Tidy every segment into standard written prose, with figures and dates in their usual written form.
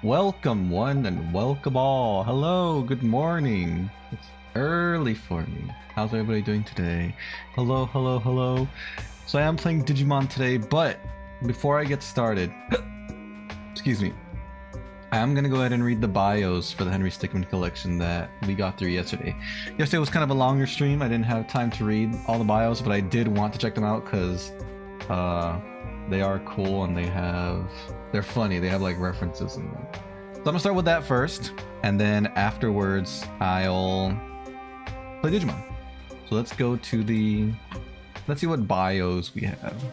Welcome one and welcome all. Hello, good morning. It's early for me. How's everybody doing today? Hello, hello, hello. So I am playing Digimon today, but before I get started, excuse me, I am gonna go ahead and read the bios for the Henry Stickmin collection that we got through yesterday. Yesterday was kind of a longer stream. I didn't have time to read all the bios, but I did want to check them out because they are cool and they're funny. They have like references in them. So I'm gonna start with that first, and then afterwards I'll play Digimon. So let's go to let's see what bios we have.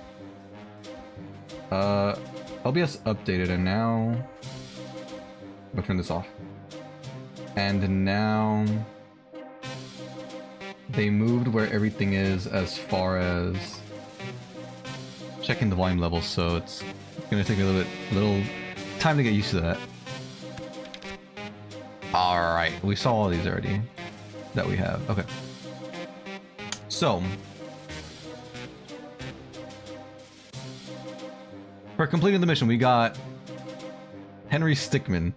LBS updated, and now I'll turn this off. And now they moved where everything is as far as checking the volume levels, so it's gonna take me a little time to get used to that. Alright, we saw all these already that we have. Okay. So for completing the mission, we got Henry Stickmin.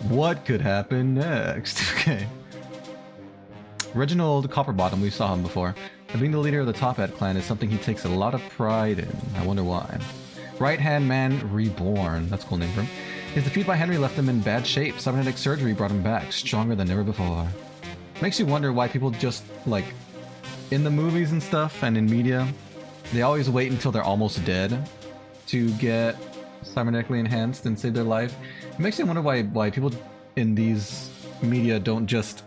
What could happen next? Okay. Reginald Copperbottom, we saw him before. And being the leader of the Top Hat clan is something he takes a lot of pride in. I wonder why. Right Hand Man Reborn, that's a cool name for him. His defeat by Henry left him in bad shape. Cybernetic surgery brought him back, stronger than ever before. Makes you wonder why people just, like, in the movies and stuff and in media, they always wait until they're almost dead to get cybernetically enhanced and save their life. It makes you wonder why people in these media don't just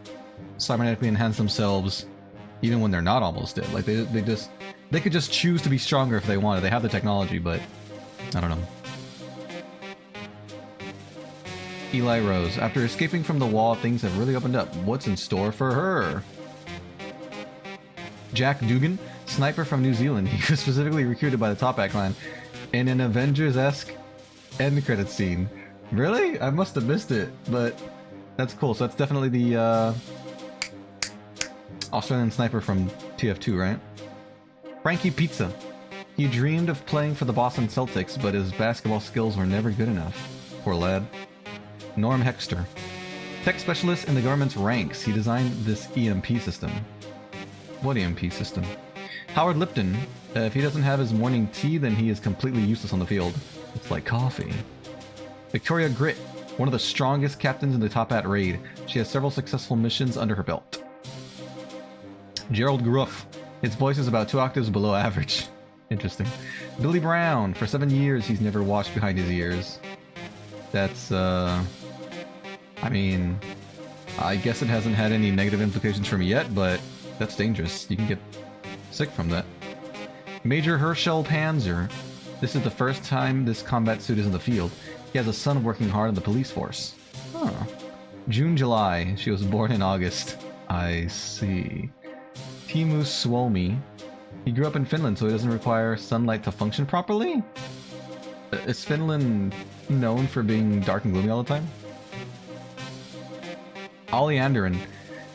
cybernetically enhance themselves even when they're not almost dead. Like they could just choose to be stronger if they wanted. They have the technology, but I don't know. Eli Rose. After escaping from the wall, things have really opened up. What's in store for her? Jack Dugan, sniper from New Zealand. He was specifically recruited by the Top Hat clan in an Avengers-esque end credit scene. Really? I must have missed it, but that's cool. So that's definitely the Australian sniper from TF2, right? Frankie Pizza. He dreamed of playing for the Boston Celtics, but his basketball skills were never good enough. Poor lad. Norm Hexter. Tech specialist in the government's ranks. He designed this EMP system. What EMP system? Howard Lipton. If he doesn't have his morning tea, then he is completely useless on the field. It's like coffee. Victoria Grit. One of the strongest captains in the Top Hat raid. She has several successful missions under her belt. Gerald Gruff. His voice is about 2 octaves below average. Interesting. Billy Brown. For 7 years, he's never washed behind his ears. That's, I mean, I guess it hasn't had any negative implications for me yet, but that's dangerous. You can get sick from that. Major Herschel Panzer. This is the first time this combat suit is in the field. He has a son working hard in the police force. Huh. June, July. She was born in August. I see. Timu Suomi. He grew up in Finland, so he doesn't require sunlight to function properly? Is Finland known for being dark and gloomy all the time? Ollie Anderin.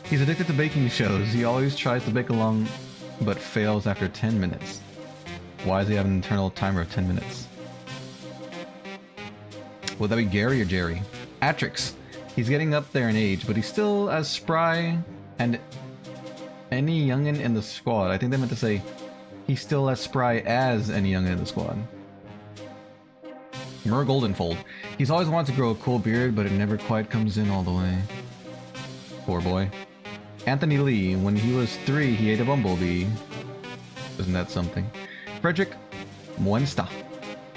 He's addicted to baking shows. He always tries to bake along, but fails after 10 minutes. Why does he have an internal timer of 10 minutes? Would that be Gary or Jerry? Atrix. He's getting up there in age, but he's still as spry and any youngin in the squad. I think they meant to say he's still as spry as any youngin in the squad. Mer Goldenfold. He's always wanted to grow a cool beard, but it never quite comes in all the way. Poor boy. Anthony Lee. When he was 3, he ate a bumblebee. Isn't that something? Frederick Muensta.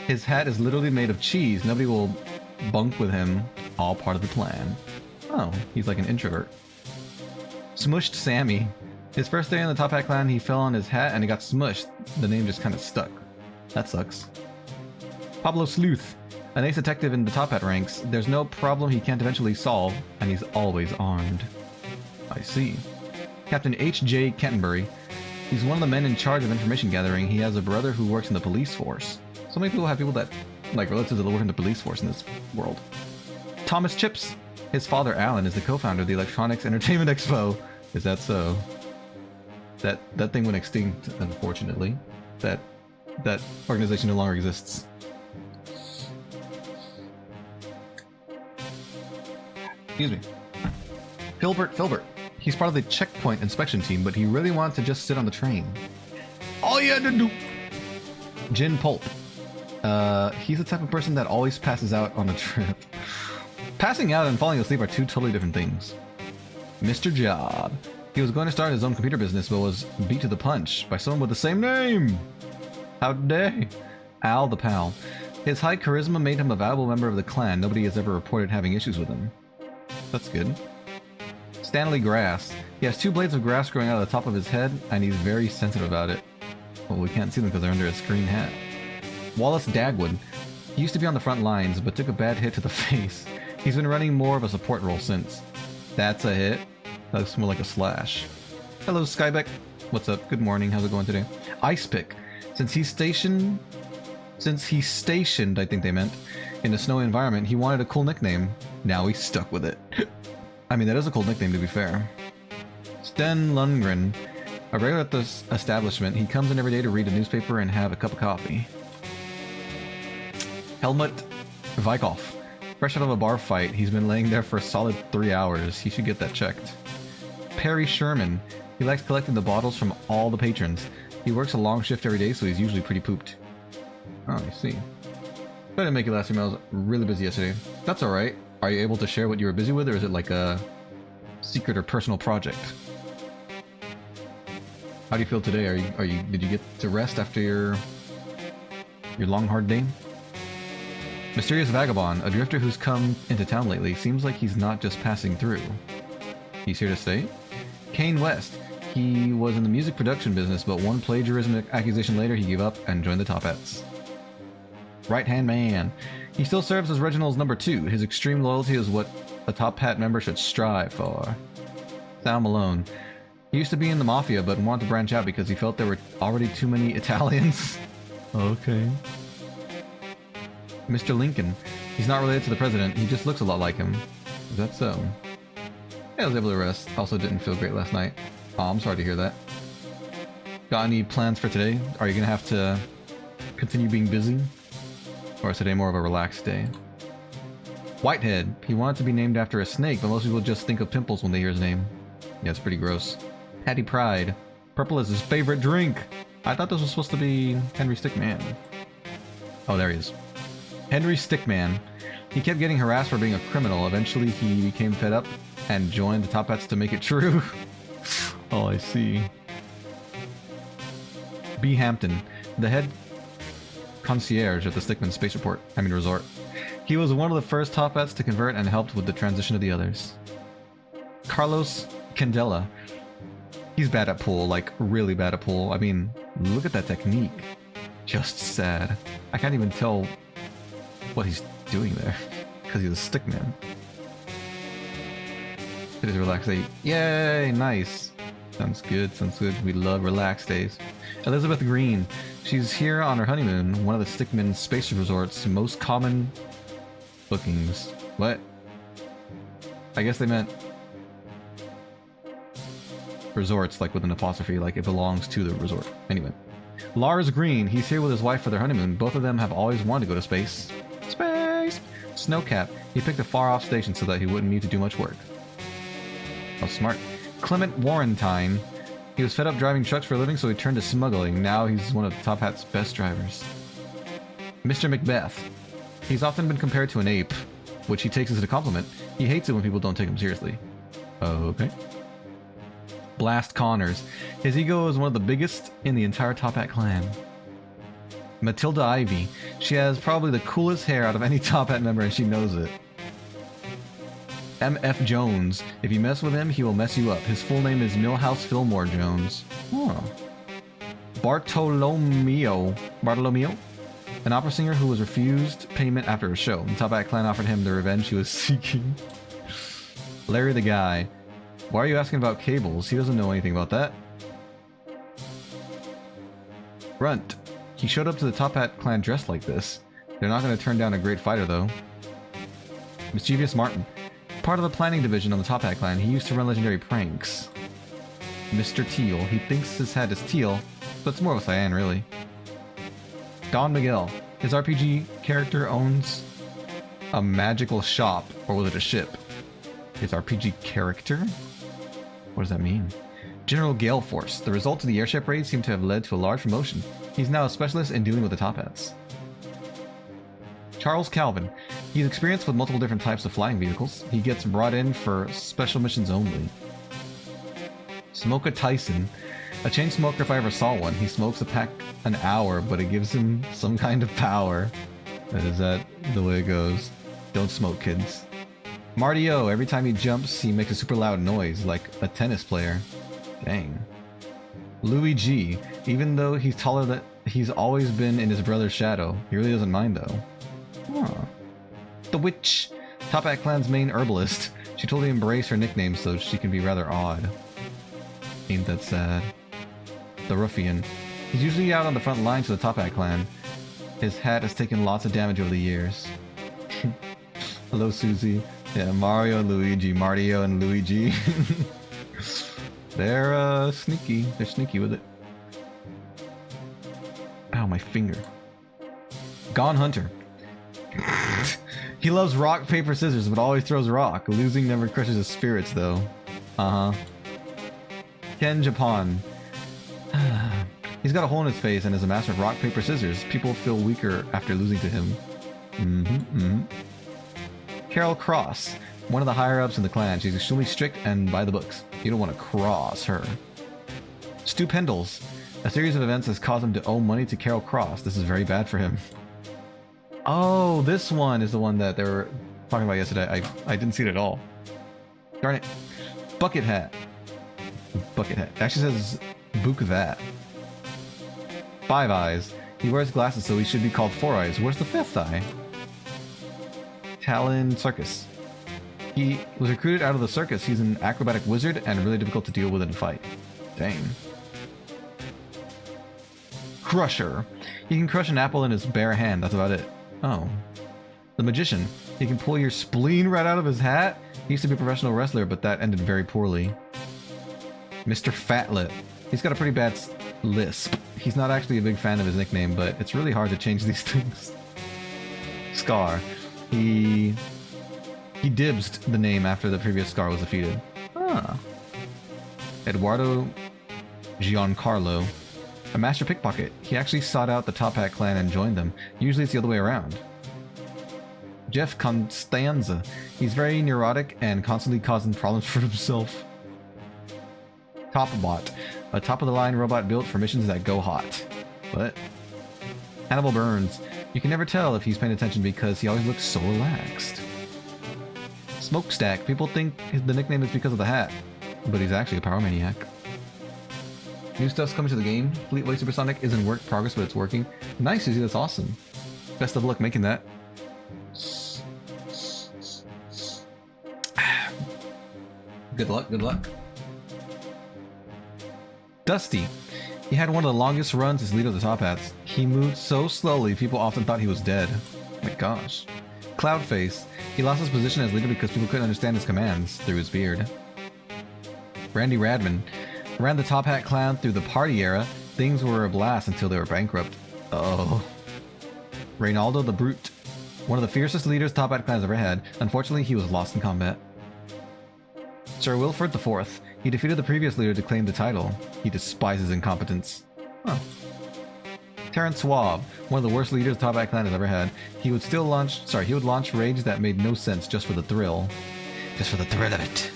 His hat is literally made of cheese. Nobody will bunk with him. All part of the plan. Oh, he's like an introvert. Smushed Sammy. His first day in the Top Hat clan, he fell on his hat and it got smushed. The name just kind of stuck. That sucks. Pablo Sleuth. An ace detective in the Top Hat ranks. There's no problem he can't eventually solve, and he's always armed. I see. Captain H.J. Canterbury. He's one of the men in charge of information gathering. He has a brother who works in the police force. So many people have people that, like, relatives that work in the police force in this world. Thomas Chips. His father, Alan, is the co-founder of the Electronics Entertainment Expo. Is that so? That thing went extinct, unfortunately. That organization no longer exists. Excuse me. Filbert. He's part of the checkpoint inspection team, but he really wants to just sit on the train. All you had to do. Jin Pulp. He's the type of person that always passes out on a trip. Passing out and falling asleep are two totally different things. Mr. Job. He was going to start his own computer business, but was beat to the punch by someone with the same name. How dare. Al the Pal. His high charisma made him a valuable member of the clan. Nobody has ever reported having issues with him. That's good. Stanley Grass. He has 2 blades of grass growing out of the top of his head, and he's very sensitive about it. Well, we can't see them because they're under his green hat. Wallace Dagwood. He used to be on the front lines, but took a bad hit to the face. He's been running more of a support role since. That's a hit. That looks more like a slash. Hello, Skybeck. What's up? Good morning. How's it going today? Icepick. Since he's stationed, I think they meant, in a snowy environment, he wanted a cool nickname. Now he's stuck with it. I mean, that is a cool nickname, to be fair. Sten Lundgren. A regular at this establishment, he comes in every day to read a newspaper and have a cup of coffee. Helmut Vikhoff. Fresh out of a bar fight, he's been laying there for a solid 3 hours. He should get that checked. Perry Sherman. He likes collecting the bottles from all the patrons. He works a long shift every day, so he's usually pretty pooped. Oh, I see. I didn't make it last time. I was really busy yesterday. That's alright. Are you able to share what you were busy with, or is it like a secret or personal project? How do you feel today? Did you get to rest after your long hard day? Mysterious Vagabond, a drifter who's come into town lately. Seems like he's not just passing through. He's here to stay? Kane West. He was in the music production business, but one plagiarism accusation later he gave up and joined the Top Hats. Right Hand Man. He still serves as Reginald's number 2. His extreme loyalty is what a Top Hat member should strive for. Sal Malone. He used to be in the Mafia, but wanted to branch out because he felt there were already too many Italians. Okay. Mr. Lincoln. He's not related to the president, he just looks a lot like him. Is that so? Yeah, I was able to rest. Also didn't feel great last night. Oh, I'm sorry to hear that. Got any plans for today? Are you gonna have to continue being busy? Or is today more of a relaxed day? Whitehead. He wanted to be named after a snake, but most people just think of pimples when they hear his name. Yeah, it's pretty gross. Patty Pride. Purple is his favorite drink. I thought this was supposed to be Henry Stickman. Oh, there he is. Henry Stickman. He kept getting harassed for being a criminal. Eventually, he became fed up and joined the Top Hats to make it true. Oh, I see. B. Hampton. The head concierge at the Stickman Space Resort. He was one of the first Top Hats to convert and helped with the transition of the others. Carlos Candela. He's bad at pool, like really bad at pool. I mean, look at that technique. Just sad. I can't even tell what he's doing there because he's a stickman. It is a relaxed day. Yay, nice. Sounds good, sounds good. We love relaxed days. Elizabeth Green. She's here on her honeymoon, one of the Stickman Space Resort's most common bookings. What? I guess they meant resorts, like with an apostrophe, like it belongs to the resort. Anyway. Lars Green. He's here with his wife for their honeymoon. Both of them have always wanted to go to space. Space! Snowcap. He picked a far-off station so that he wouldn't need to do much work. Oh, smart. Clement Warrentine. He was fed up driving trucks for a living, so he turned to smuggling. Now he's one of the Top Hat's best drivers. Mr. Macbeth. He's often been compared to an ape, which he takes as a compliment. He hates it when people don't take him seriously. Okay. Blast Connors. His ego is one of the biggest in the entire Top Hat clan. Matilda Ivy. She has probably the coolest hair out of any Top Hat member, and she knows it. M.F. Jones. If you mess with him, he will mess you up. His full name is Milhouse Fillmore Jones. Oh. Bartolomeo. An opera singer who was refused payment after a show. The Top Hat clan offered him the revenge he was seeking. Larry the Guy. Why are you asking about cables? He doesn't know anything about that. Runt. He showed up to the Top Hat clan dressed like this. They're not going to turn down a great fighter, though. Mischievous Martin. Part of the planning division on the Top Hat clan, he used to run legendary pranks. Mr. Teal. He thinks his hat is teal, but it's more of a cyan, really. Don Miguel. His RPG character owns a magical shop, or was it a ship? His RPG character? What does that mean? General Gale Force. The results of the airship raid seem to have led to a large promotion. He's now a specialist in dealing with the Top Hats. Charles Calvin. He's experienced with multiple different types of flying vehicles. He gets brought in for special missions only. Smoker Tyson. A chain smoker if I ever saw one. He smokes a pack an hour, but it gives him some kind of power. Is that the way it goes? Don't smoke, kids. Marty O. Every time he jumps, he makes a super loud noise, like a tennis player. Dang. Louis G. Even though he's taller than... He's always been in his brother's shadow. He really doesn't mind, though. Huh. The Witch. Top Hat Clan's main herbalist. She totally embraced her nickname so she can be rather odd. Ain't that sad. The Ruffian. He's usually out on the front lines of the Top Hat Clan. His hat has taken lots of damage over the years. Hello, Susie. Yeah, Mario and Luigi. Mario and Luigi. They're sneaky. They're sneaky with it. Ow, my finger. Gone Hunter. He loves rock, paper, scissors, but always throws rock. Losing never crushes his spirits, though. Uh-huh. Ken Japan. He's got a hole in his face and is a master of rock, paper, scissors. People feel weaker after losing to him. Carol Cross. One of the higher-ups in the clan. She's extremely strict and by the books. You don't want to cross her. Stu Pendles. A series of events has caused him to owe money to Carol Cross. This is very bad for him. Oh, this one is the one that they were talking about yesterday. I didn't see it at all. Darn it. Bucket Hat. Bucket Hat. It actually says Book That. Five Eyes. He wears glasses, so he should be called Four Eyes. Where's the fifth eye? Talon Circus. He was recruited out of the circus. He's an acrobatic wizard and really difficult to deal with in a fight. Dang. Crusher. He can crush an apple in his bare hand. That's about it. Oh. The Magician. He can pull your spleen right out of his hat. He used to be a professional wrestler, but that ended very poorly. Mr. Fatlip. He's got a pretty bad lisp. He's not actually a big fan of his nickname, but it's really hard to change these things. Scar. He dibsed the name after the previous Scar was defeated. Ah. Eduardo Giancarlo. A master pickpocket. He actually sought out the Top Hat clan and joined them. Usually it's the other way around. Jeff Constanza. He's very neurotic and constantly causing problems for himself. Topbot. A top-of-the-line robot built for missions that go hot. What? Hannibal Burns. You can never tell if he's paying attention because he always looks so relaxed. Smokestack. People think the nickname is because of the hat, but he's actually a power maniac. New stuff's coming to the game. Fleetway Supersonic is in work progress, but it's working. Nice, Susie. That's awesome. Best of luck making that. Good luck, good luck. Dusty. He had one of the longest runs as leader of the Top Hats. He moved so slowly, people often thought he was dead. Oh my gosh. Cloudface. He lost his position as leader because people couldn't understand his commands through his beard. Randy Radman. Ran the Top Hat clan through the party era. Things were a blast until they were bankrupt. Oh. Reynaldo the Brute. One of the fiercest leaders Top Hat clan has ever had. Unfortunately, he was lost in combat. Sir Wilford IV. He defeated the previous leader to claim the title. He despises incompetence. Huh. Terrence Swab. One of the worst leaders Top Hat clan has ever had. He would launch raids that made no sense just for the thrill. Just for the thrill of it.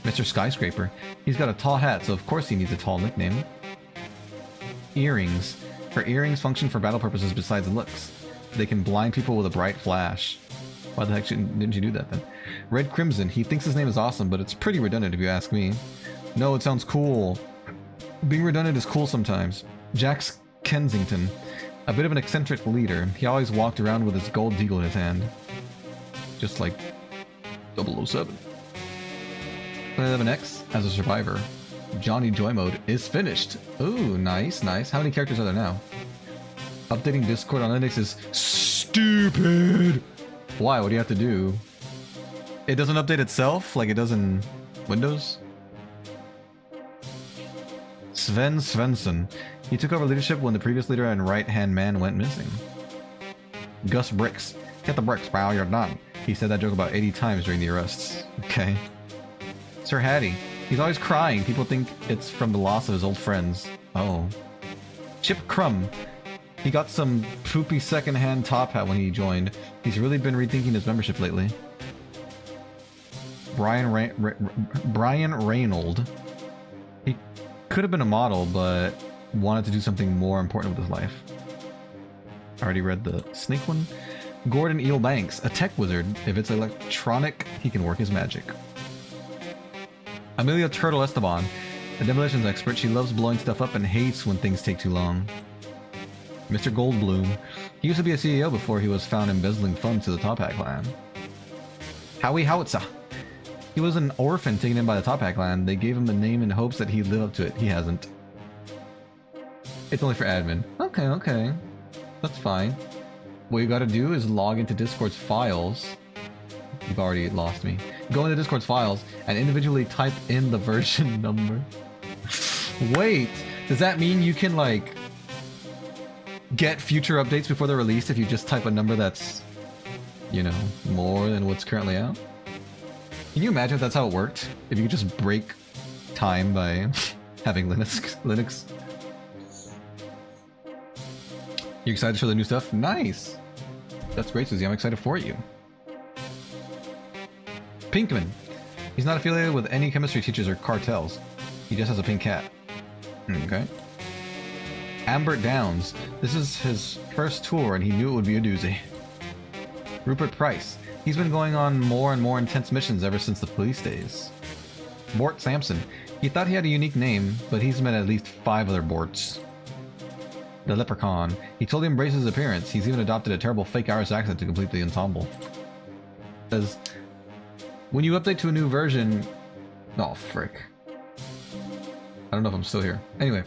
Mr. Skyscraper. He's got a tall hat, so of course he needs a tall nickname. Earrings. Her earrings function for battle purposes besides looks. They can blind people with a bright flash. Why the heck didn't you do that then? Red Crimson. He thinks his name is awesome, but it's pretty redundant if you ask me. No, it sounds cool. Being redundant is cool sometimes. Jax Kensington. A bit of an eccentric leader. He always walked around with his gold deagle in his hand. Just like 007. 11X as a survivor. Johnny Joy Mode is finished. Ooh, nice, nice. How many characters are there now? Updating Discord on Linux is stupid. Why? What do you have to do? It doesn't update itself like it does in Windows? Sven Svensson. He took over leadership when the previous leader and right-hand man went missing. Gus Bricks. Get the bricks, pal, you're done. He said that joke about 80 times during the arrests. Okay. Sir Hattie. He's always crying. People think it's from the loss of his old friends. Oh. Chip Crumb. He got some poopy second-hand top hat when he joined. He's really been rethinking his membership lately. Brian Reynold. He could have been a model, but wanted to do something more important with his life. I already read the snake one. Gordon Eel Banks, a tech wizard. If it's electronic, he can work his magic. Amelia Turtle Esteban, a demolitions expert. She loves blowing stuff up and hates when things take too long. Mr. Goldblum. He used to be a CEO before he was found embezzling funds to the Top Hat clan. Howie Howitzer. He was an orphan taken in by the Top Hat clan. They gave him a name in hopes that he'd live up to it. He hasn't. It's only for admin. Okay, okay. That's fine. What you gotta do is log into Discord's files. You've already lost me. Go into Discord's files and individually type in the version number. Wait, does that mean you can, like, get future updates before they're released if you just type a number that's, you know, more than what's currently out? Can you imagine if that's how it worked? If you could just break time by having Linux? You excited for the new stuff? Nice! That's great, Susie. I'm excited for you. Pinkman. He's not affiliated with any chemistry teachers or cartels. He just has a pink cat. Okay. Ambert Downs. This is his first tour and he knew it would be a doozy. Rupert Price. He's been going on more and more intense missions ever since the police days. Bort Sampson. He thought he had a unique name, but he's met at least 5 other Borts. The Leprechaun. He totally embraces his appearance. He's even adopted a terrible fake Irish accent to complete the ensemble. Says, when you update to a new version... Oh, frick. I don't know if I'm still here. Anyway.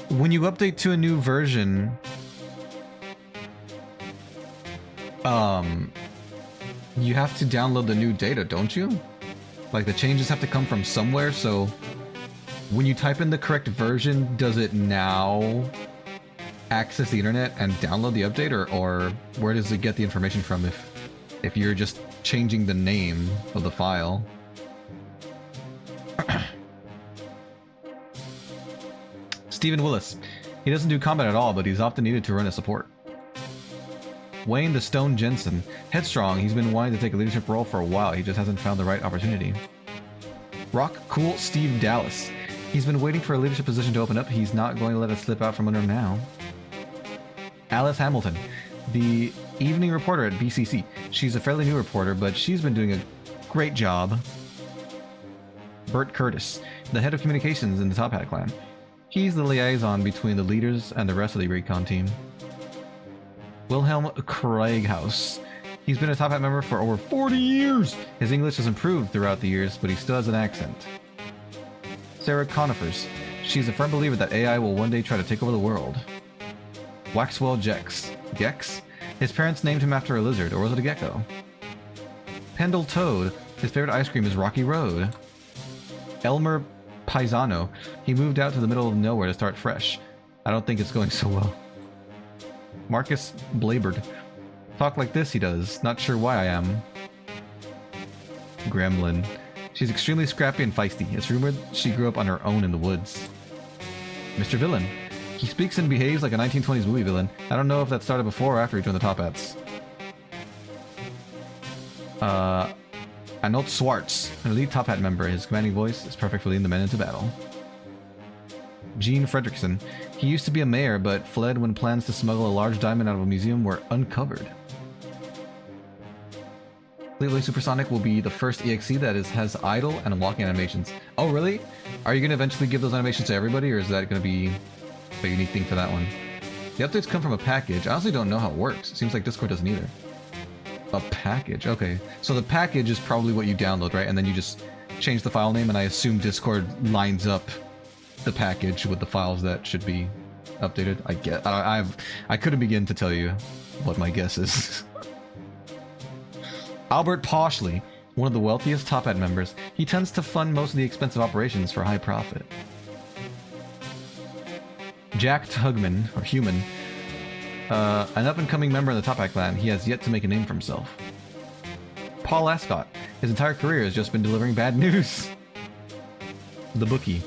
When you update to a new version... you have to download the new data, don't you? Like, the changes have to come from somewhere, so... When you type in the correct version, does it now access the internet and download the update, or where does it get the information from if you're just changing the name of the file? Stephen Willis. He doesn't do combat at all, but he's often needed to run as support. Wayne the Stone Jensen. Headstrong. He's been wanting to take a leadership role for a while. He just hasn't found the right opportunity. Rock Cool Steve Dallas. He's been waiting for a leadership position to open up. He's not going to let it slip out from under him now. Alice Hamilton. The evening reporter at BCC. She's a fairly new reporter, but she's been doing a great job. Bert Curtis. The head of communications in the Top Hat clan. He's the liaison between the leaders and the rest of the recon team. Wilhelm Craighouse. He's been a Top Hat member for over 40 years! His English has improved throughout the years, but he still has an accent. Sarah Conifers. She's a firm believer that AI will one day try to take over the world. Waxwell Jex. Gex? His parents named him after a lizard, or was it a gecko? Pendle Toad. His favorite ice cream is Rocky Road. Elmer Paisano. He moved out to the middle of nowhere to start fresh. I don't think it's going so well. Marcus Blaberd. Talk like this, he does. Not sure why I am. Gremlin. She's extremely scrappy and feisty. It's rumored she grew up on her own in the woods. Mr. Villain. He speaks and behaves like a 1920s movie villain. I don't know if that started before or after he joined the Top Hats. Arnold Swartz. An elite Top Hat member. His commanding voice is perfect for leading the men into battle. Gene Fredrickson. He used to be a mayor, but fled when plans to smuggle a large diamond out of a museum were uncovered. Legally Supersonic will be the first EXE that has idle and walking animations. Oh, really? Are you going to eventually give those animations to everybody, or is that going to be a unique thing for that one? The updates come from a package. I honestly don't know how it works. It seems like Discord doesn't either. A package, okay. So the package is probably what you download, right? And then you just change the file name, and I assume Discord lines up the package with the files that should be updated. I get. I couldn't begin to tell you what my guess is. Albert Poshley, one of the wealthiest Top Hat members. He tends to fund most of the expensive operations for high profit. Jack Tugman, or Human, an up-and-coming member in the Top Hat clan. He has yet to make a name for himself. Paul Ascot. His entire career has just been delivering bad news. The Bookie.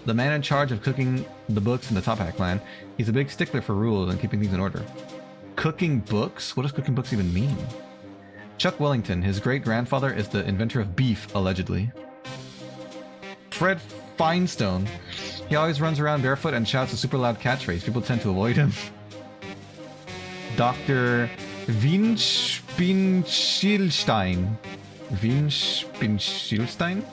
The man in charge of cooking the books in the Top Hat clan. He's a big stickler for rules and keeping things in order. Cooking books? What does cooking books even mean? Chuck Wellington. His great-grandfather is the inventor of beef, allegedly. Fred Finestone. He always runs around barefoot and shouts a super loud catchphrase. People tend to avoid him. Dr. Winspinschilstein. Winspinschilstein?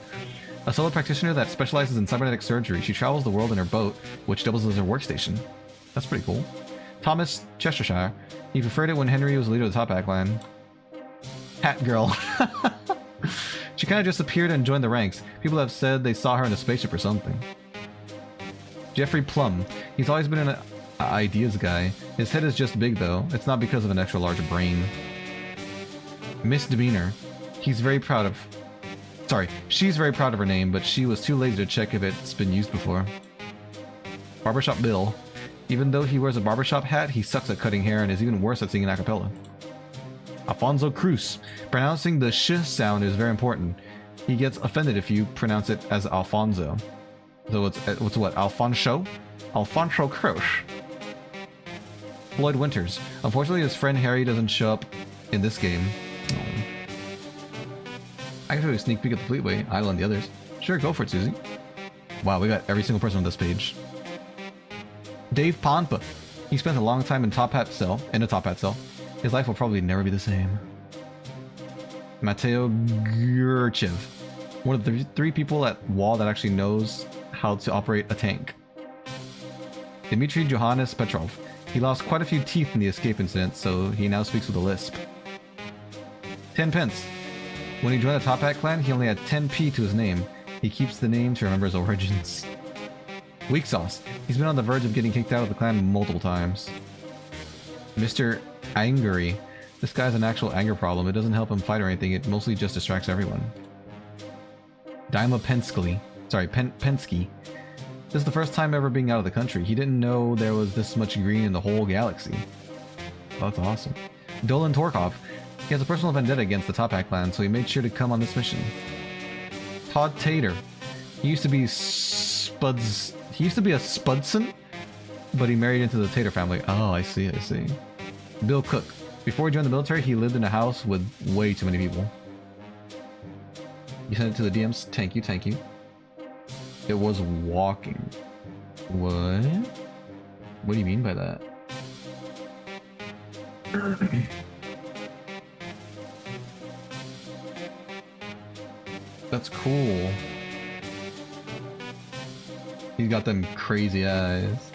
A solo practitioner that specializes in cybernetic surgery. She travels the world in her boat, which doubles as her workstation. That's pretty cool. Thomas Chestershire. He preferred it when Henry was the leader of the Top Hat clan. Hat Girl. She kind of just appeared and joined the ranks. People have said they saw her in a spaceship or something. Jeffrey Plum. He's always been an ideas guy. His head is just big though. It's not because of an extra large brain. Misdemeanor. He's very proud of... Sorry, she's very proud of her name, but she was too lazy to check if it's been used before. Barbershop Bill. Even though he wears a barbershop hat, he sucks at cutting hair and is even worse at singing a cappella. Alfonso Cruz. Pronouncing the sh sound is very important. He gets offended if you pronounce it as Alfonso. So it's what? Alfonso? Alfonso Cruz. Floyd Winters. Unfortunately, his friend Harry doesn't show up in this game. Oh. I can show you a sneak peek at the Fleetway, Idle, and the others. Sure, go for it, Susie. Wow, we got every single person on this page. Dave Pompa. He spent a long time in a Top Hat cell. His life will probably never be the same. Mateo Gurchev. One of the three people at Wall that actually knows how to operate a tank. Dmitry Johannes Petrov. He lost quite a few teeth in the escape incident, so he now speaks with a lisp. 10 pence. When he joined the Top Hat clan, he only had 10p to his name. He keeps the name to remember his origins. Weak Sauce. He's been on the verge of getting kicked out of the clan multiple times. Mr. Angry. This guy's an actual anger problem. It doesn't help him fight or anything, it mostly just distracts everyone. Daima Pensky. Pensky. This is the first time ever being out of the country. He didn't know there was this much green in the whole galaxy. Oh, that's awesome. Dolan Torkov. He has a personal vendetta against the Top Hat clan, so he made sure to come on this mission. Todd Tater. He used to be a Spudson, but he married into the Tater family. Oh, I see. Bill Cook. Before he joined the military, he lived in a house with way too many people. You sent it to the DMs? Thank you. It was walking. What? What do you mean by that? That's cool. He's got them crazy eyes.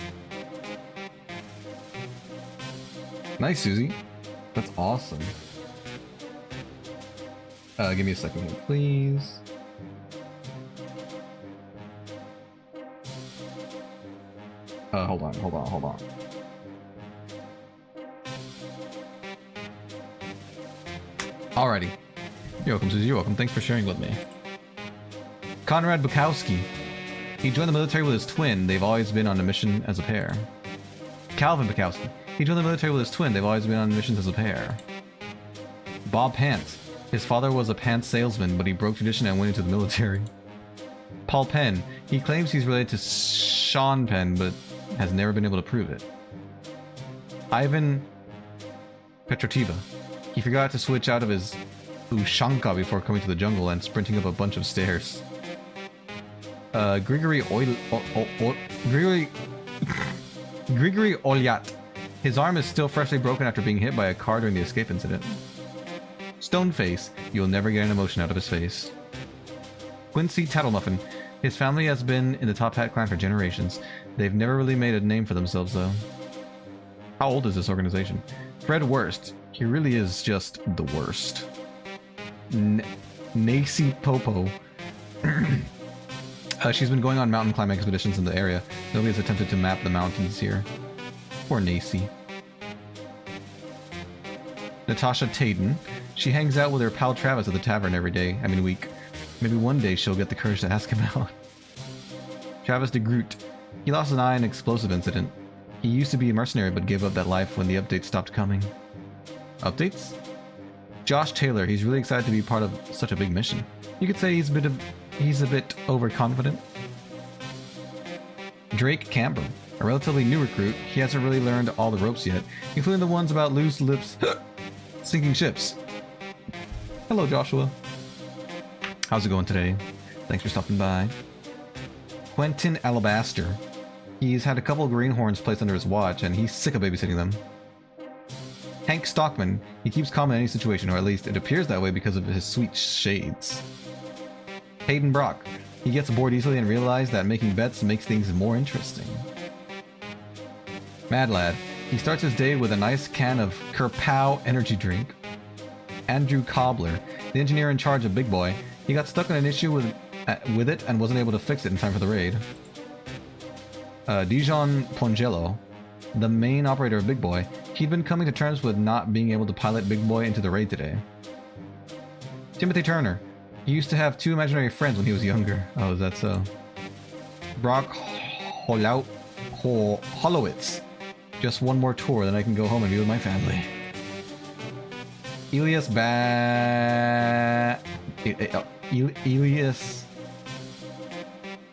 Nice, Susie. That's awesome. Give me a second here, please. Hold on. Alrighty. You're welcome, Susie. You're welcome. Thanks for sharing with me. Conrad Bukowski. He joined the military with his twin. They've always been on a mission as a pair. Calvin Bukowski. He joined the military with his twin. They've always been on missions as a pair. Bob Pants. His father was a pants salesman, but he broke tradition and went into the military. Paul Penn. He claims he's related to Sean Penn, but has never been able to prove it. Ivan Petrotiva. He forgot to switch out of his Ushanka before coming to the jungle and sprinting up a bunch of stairs. Grigory Olyat. His arm is still freshly broken after being hit by a car during the escape incident. Stoneface. You'll never get an emotion out of his face. Quincy Tattlemuffin. His family has been in the Top Hat clan for generations. They've never really made a name for themselves, though. How old is this organization? Fred Worst. He really is just the worst. Nacy Popo. She's been going on mountain climbing expeditions in the area. Nobody has attempted to map the mountains here. Poor Nacy. Natasha Tayden. She hangs out with her pal Travis at the tavern every day. Week. Maybe one day she'll get the courage to ask him out. Travis de Groot. He lost an eye in an explosive incident. He used to be a mercenary but gave up that life when the updates stopped coming. Updates? Josh Taylor, he's really excited to be part of such a big mission. You could say he's a bit overconfident. Drake Camber, a relatively new recruit. He hasn't really learned all the ropes yet, including the ones about loose lips, sinking ships. Hello, Joshua. How's it going today? Thanks for stopping by. Quentin Alabaster. He's had a couple of greenhorns placed under his watch, and he's sick of babysitting them. Hank Stockman. He keeps calm in any situation, or at least it appears that way because of his sweet shades. Hayden Brock. He gets bored easily and realizes that making bets makes things more interesting. Mad Lad. He starts his day with a nice can of Kerpow energy drink. Andrew Cobbler. The engineer in charge of Big Boy. He got stuck on an issue with it and wasn't able to fix it in time for the raid. Dijon Pongello, the main operator of Big Boy, he'd been coming to terms with not being able to pilot Big Boy into the raid today. Timothy Turner, he used to have 2 imaginary friends when he was younger. Oh, is that so? Brock Holowitz, just one more tour, then I can go home and be with my family. Elias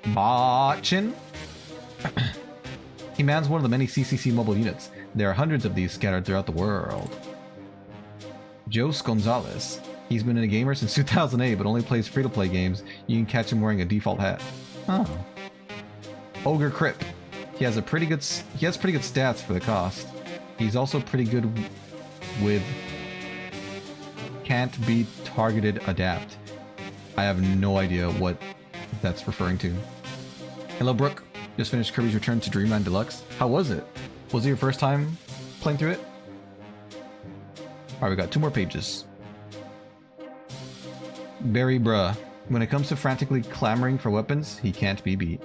Bachin? He mans one of the many CCC mobile units. There are hundreds of these scattered throughout the world. Jose Gonzalez. He's been a gamer since 2008, but only plays free-to-play games. You can catch him wearing a default hat. Oh. Ogre Crip. He has pretty good stats for the cost. He's also pretty good with can't be targeted adapt. I have no idea what that's referring to. Hello, Brooke. Just finished Kirby's Return to Dreamland Deluxe. How was it? Was it your first time playing through it? Alright, we got 2 more pages. Barry Bruh. When it comes to frantically clamoring for weapons, he can't be beat.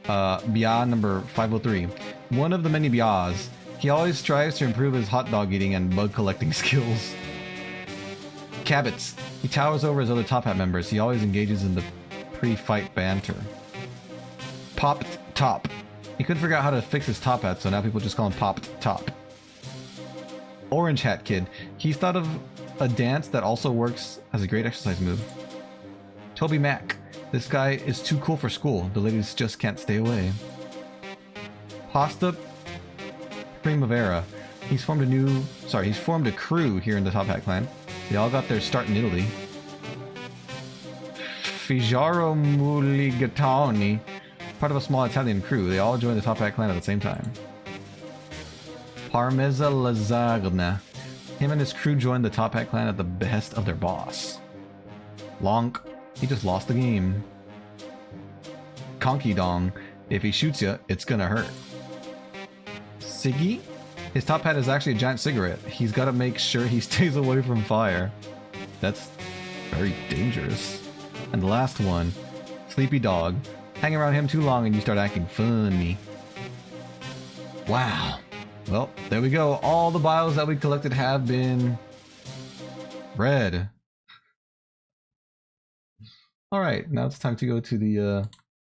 Bia number 503. One of the many Bias. He always strives to improve his hot dog eating and bug collecting skills. Cabots. He towers over his other Top Hat members. He always engages in the pre-fight banter. Popped Top. He couldn't figure out how to fix his top hat, so now people just call him Popped Top. Orange Hat Kid. He's thought of a dance that also works as a great exercise move. Toby Mack. This guy is too cool for school. The ladies just can't stay away. Pasta Primavera. He's formed a crew here in the Top Hat clan. They all got their start in Italy. Fijaro Mulligatawny. Part of a small Italian crew. They all joined the Top Hat clan at the same time. Parmeza Lazagna. Him and his crew joined the Top Hat clan at the behest of their boss. Lonk. He just lost the game. Conky Dong. If he shoots you, it's gonna hurt. Siggy? His top hat is actually a giant cigarette. He's gotta make sure he stays away from fire. That's very dangerous. And the last one, Sleepy Dog. Hang around him too long and you start acting funny. Wow. Well, there we go. All the bios that we collected have been read. Alright, now it's time to go to the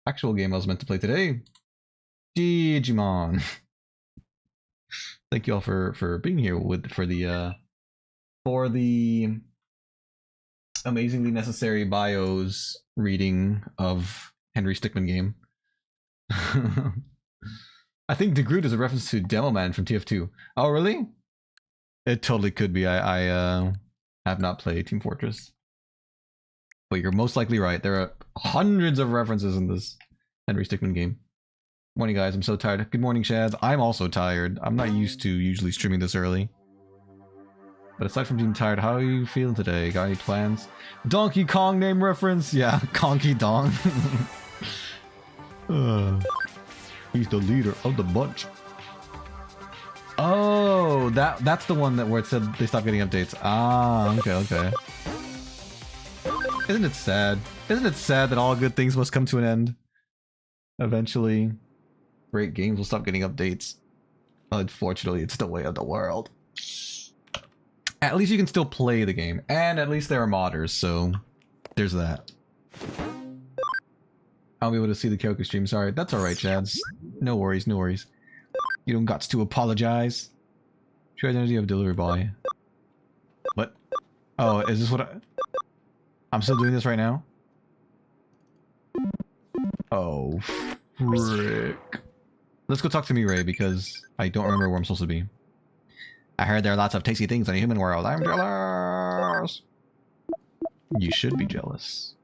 actual game I was meant to play today. Digimon. Thank you all for being here for the amazingly necessary bios reading of Henry Stickmin game. I think DeGroot is a reference to Demo Man from TF2. Oh, really? It totally could be. I have not played Team Fortress. But you're most likely right. There are hundreds of references in this Henry Stickmin game. Morning, guys. I'm so tired. Good morning, Shads. I'm also tired. I'm not used to usually streaming this early. But aside from being tired, how are you feeling today? Got any plans? Donkey Kong name reference? Yeah, Conky Dong. He's the leader of the bunch. Oh, that's the one where it said they stopped getting updates. Ah, okay. Isn't it sad? Isn't it sad that all good things must come to an end? Eventually, great games will stop getting updates. Unfortunately, it's the way of the world. At least you can still play the game, and at least there are modders, so there's that. I'll be able to see the karaoke stream. Sorry, that's alright, Chads. No worries, no worries. You don't got to apologize. True identity of delivery boy. What? Oh, is this what I'm still doing this right now? Oh, frick. Let's go talk to Mirai because I don't remember where I'm supposed to be. I heard there are lots of tasty things in the human world. I'm jealous. You should be jealous.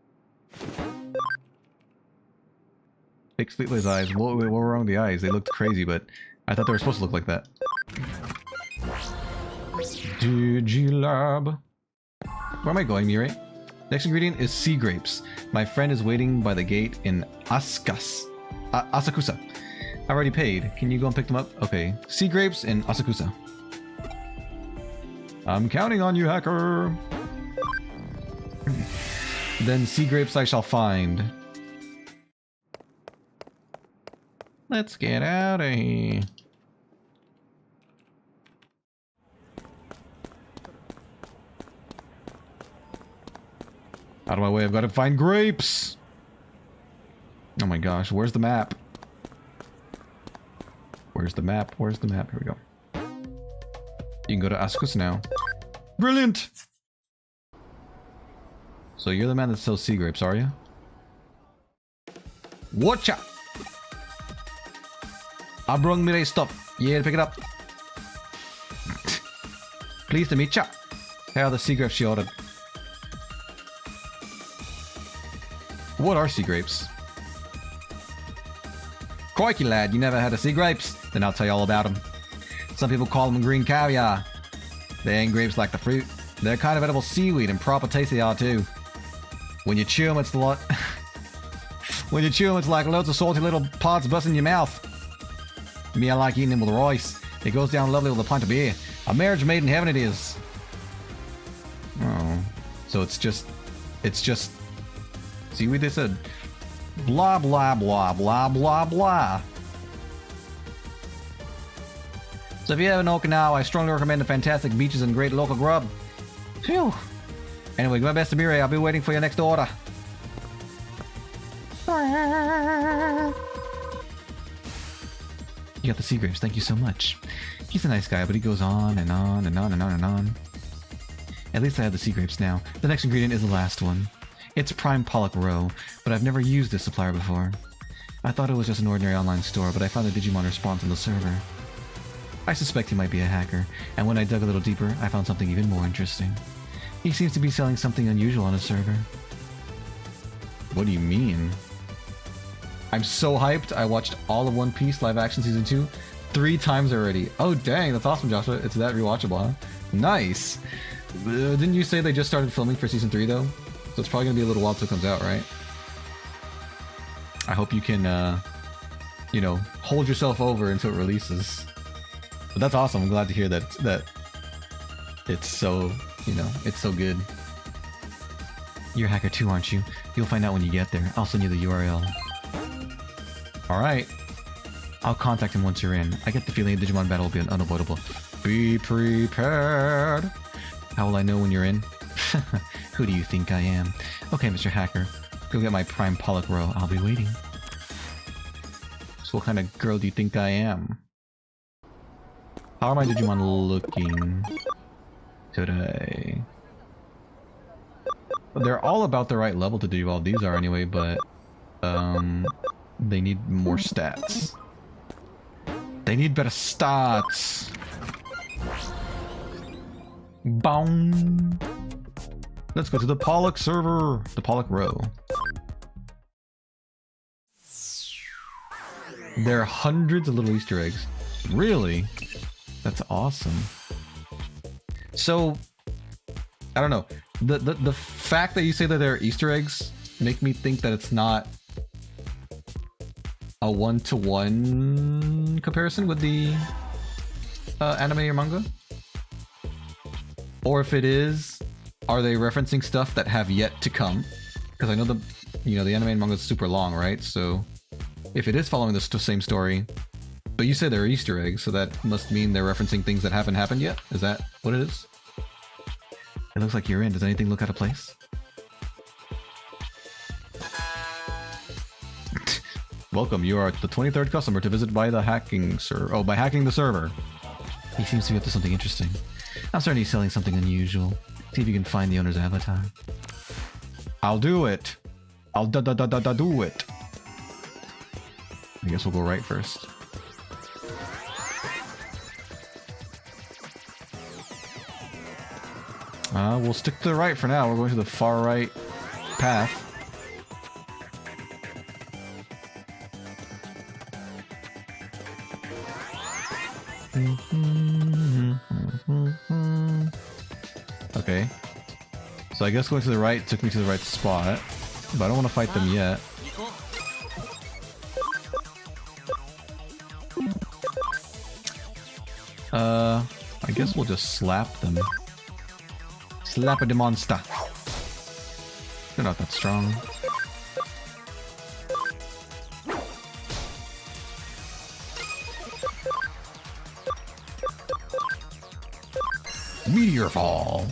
Fix Fleetway's eyes. What were wrong with the eyes? They looked crazy, but I thought they were supposed to look like that. Digilab. Where am I going, Mirai? Next ingredient is sea grapes. My friend is waiting by the gate in Asakusa. I already paid. Can you go and pick them up? Okay. Sea grapes in Asakusa. I'm counting on you, hacker. Then sea grapes I shall find. Let's get out of here. Out of my way, I've got to find grapes! Oh my gosh, where's the map? Where's the map? Where's the map? Here we go. You can go to Asakusa now. Brilliant! So you're the man that sells sea grapes, are you? Watcha! I brung Mirai stuff. Yeah, pick it up. Pleased to meet ya. Here are the sea grapes she ordered. What are sea grapes? Crikey, lad, you never had a sea grapes? Then I'll tell you all about them. Some people call them green caviar. They ain't grapes like the fruit. They're kind of edible seaweed and proper taste they are too. When you chew them, it's a lot. When you chew them, it's like loads of salty little pods busting your mouth. Me, I like eating them with rice. It goes down lovely with a pint of beer. A marriage made in heaven it is. Oh, so it's just seaweed, they said. Blah, blah, blah, blah, blah, blah. So if you have an Okinawa, I strongly recommend the fantastic beaches and great local grub. Phew. Anyway, my best to Mirai. I'll be waiting for your next order. You got the sea grapes. Thank you so much. He's a nice guy, but he goes on and on and on and on and on. At least I have the sea grapes now. The next ingredient is the last one. It's Prime Pollock Row, but I've never used this supplier before. I thought it was just an ordinary online store, but I found a Digimon response on the server. I suspect he might be a hacker, and when I dug a little deeper, I found something even more interesting. He seems to be selling something unusual on his server. What do you mean? I'm so hyped. I watched all of One Piece live action season 2 3 times already. Oh dang, that's awesome, Joshua. It's that rewatchable, huh? Nice! Didn't you say they just started filming for season 3 though? So it's probably gonna be a little while till it comes out, right? I hope you can, you know, hold yourself over until it releases. But that's awesome. I'm glad to hear that it's so, you know, it's so good. You're a hacker too, aren't you? You'll find out when you get there. I'll send you the URL. Alright. I'll contact him once you're in. I get the feeling a Digimon battle will be unavoidable. Be prepared! How will I know when you're in? Who do you think I am? Okay, Mr. Hacker. Go get my Prime Pollock Row. I'll be waiting. So what kind of girl do you think I am? How are my Digimon looking today? They're all about the right level to do all these are anyway, but they need more stats. They need better stats. Boom. Let's go to the Pollock server, the Pollock Row. There are hundreds of little Easter eggs. Really? That's awesome. So, I don't know. The fact that you say that there are Easter eggs make me think that it's not a one-to-one comparison with the anime or manga. Or if it is, are they referencing stuff that have yet to come? Because I know the anime and manga is super long, right? So if it is following the same story, but you say there are Easter eggs, so that must mean they're referencing things that haven't happened yet? Is that what it is? It looks like you're in. Does anything look out of place? Welcome, you are the 23rd customer to visit by the hacking server. Oh, by hacking the server. He seems to be up to something interesting. I'm starting to be selling something unusual. See if you can find the owner's avatar. I'll do it. I'll do it. I guess we'll go right first. We'll stick to the right for now. We're going to the far right path. Okay. So I guess going to the right took me to the right spot, but I don't want to fight them yet. I guess we'll just slap them. Slap a monster. They're not that strong. Meteor fall.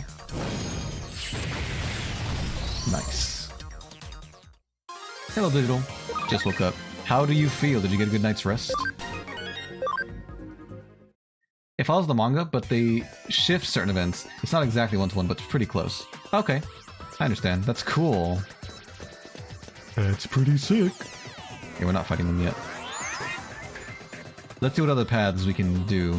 Nice. Hello, Digital. Just woke up. How do you feel? Did you get a good night's rest? It follows the manga, but they shift certain events. It's not exactly one-to-one, but it's pretty close. Okay. I understand. That's cool. That's pretty sick. Yeah, we're not fighting them yet. Let's see what other paths we can do.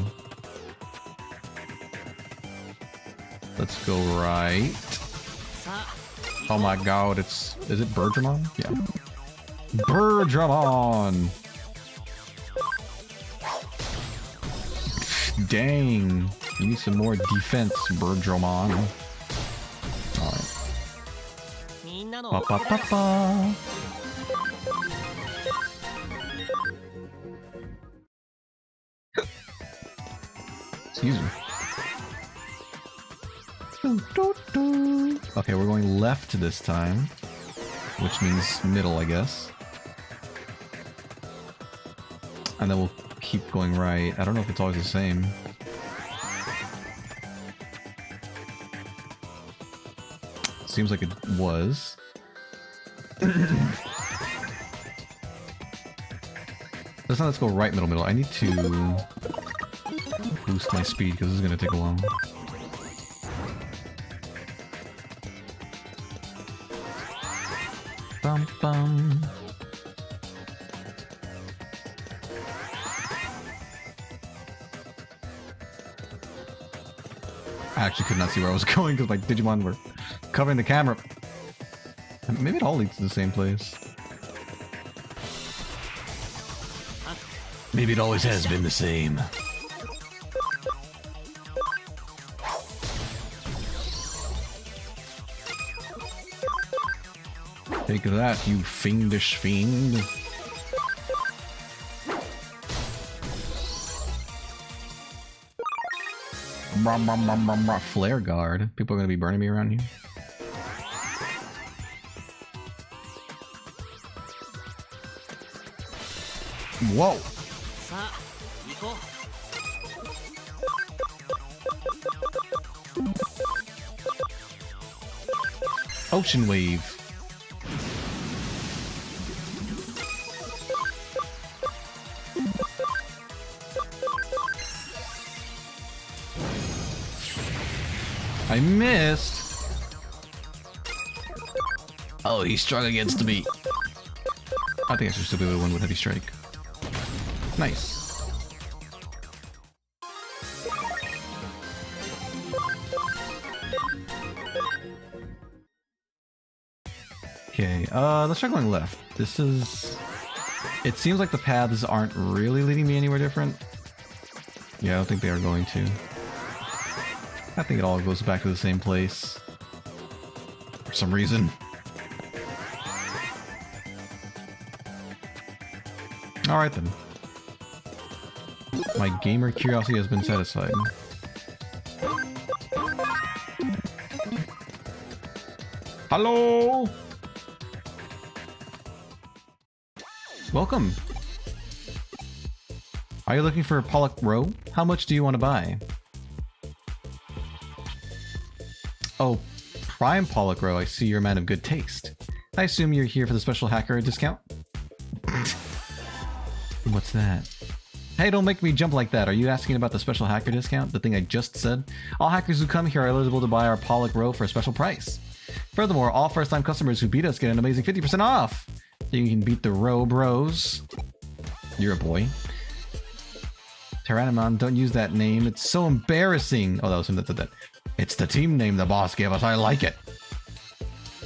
Let's go right. Oh my god, is it Birdramon? Yeah. Birdramon! Dang. You need some more defense, Birdramon. Alright. Pa pa pa pa. Excuse me. Okay, we're going left this time, which means middle, I guess. And then we'll keep going right. I don't know if it's always the same. Seems like it was. Let's go right, middle. I need to boost my speed because this is going to take a while. Bum bum. I actually could not see where I was going because my Digimon were covering the camera. Maybe it all leads to the same place. Maybe it always has been the same. Take that, you fiendish fiend. Flare guard. People are gonna be burning me around here. Whoa! Ocean wave. I missed. Oh, he's strong against me. I think I should still be able to win with heavy strike. Nice. Okay, let's try going left. This is... It seems like the paths aren't really leading me anywhere different. Yeah, I don't think they are going to. I think it all goes back to the same place. For some reason. Alright then. My gamer curiosity has been satisfied. Hello! Welcome! Are you looking for a Pollock row? How much do you want to buy? Oh, Prime Pollock row, I see you're a man of good taste. I assume you're here for the special hacker discount? What's that? Hey, don't make me jump like that. Are you asking about the special hacker discount? The thing I just said? All hackers who come here are eligible to buy our Pollock Row for a special price. Furthermore, all first-time customers who beat us get an amazing 50% off. So you can beat the Row Bros. You're a boy. Tyrannomon, don't use that name. It's so embarrassing. Oh, that was him that said that. It's the team name the boss gave us. I like it.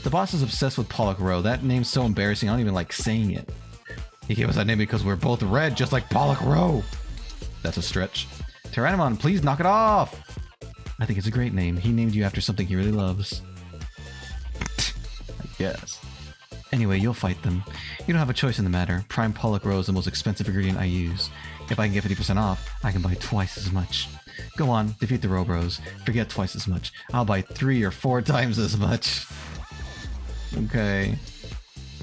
The boss is obsessed with Pollock Row. That name's so embarrassing. I don't even like saying it. He gave us that name because we're both red, just like Pollock Row. That's a stretch. Tyrannomon, please knock it off. I think it's a great name. He named you after something he really loves. I guess. Anyway, you'll fight them. You don't have a choice in the matter. Prime Pollock Row is the most expensive ingredient I use. If I can get 50% off, I can buy twice as much. Go on, defeat the Row Bros. Forget twice as much. I'll buy 3 or 4 times as much. Okay.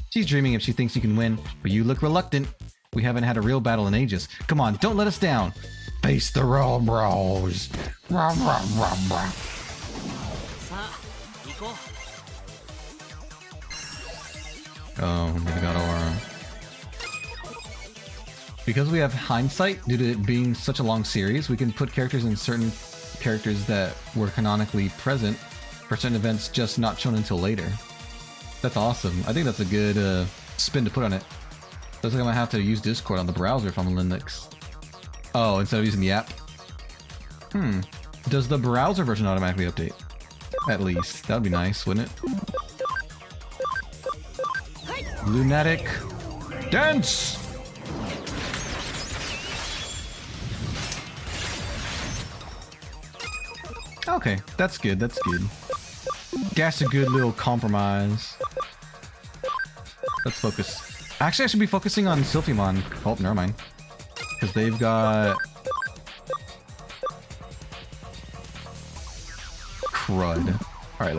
She's dreaming if she thinks you can win, but you look reluctant. We haven't had a real battle in ages. Come on, don't let us down. Face the Row Bros. Rah, rah, rah, rah. Oh, they got Aura. Because we have hindsight, due to it being such a long series, we can put characters in certain characters that were canonically present for certain events, just not shown until later. That's awesome. I think that's a good spin to put on it. Looks like I might have to use Discord on the browser if I'm on Linux. Oh, instead of using the app? Does the browser version automatically update? At least. That would be nice, wouldn't it? Lunatic Dance! Okay, that's good, that's good. That's a good little compromise. Let's focus. Actually, I should be focusing on Sylphimon. Oh, never mind. Because they've got... crud. Alright,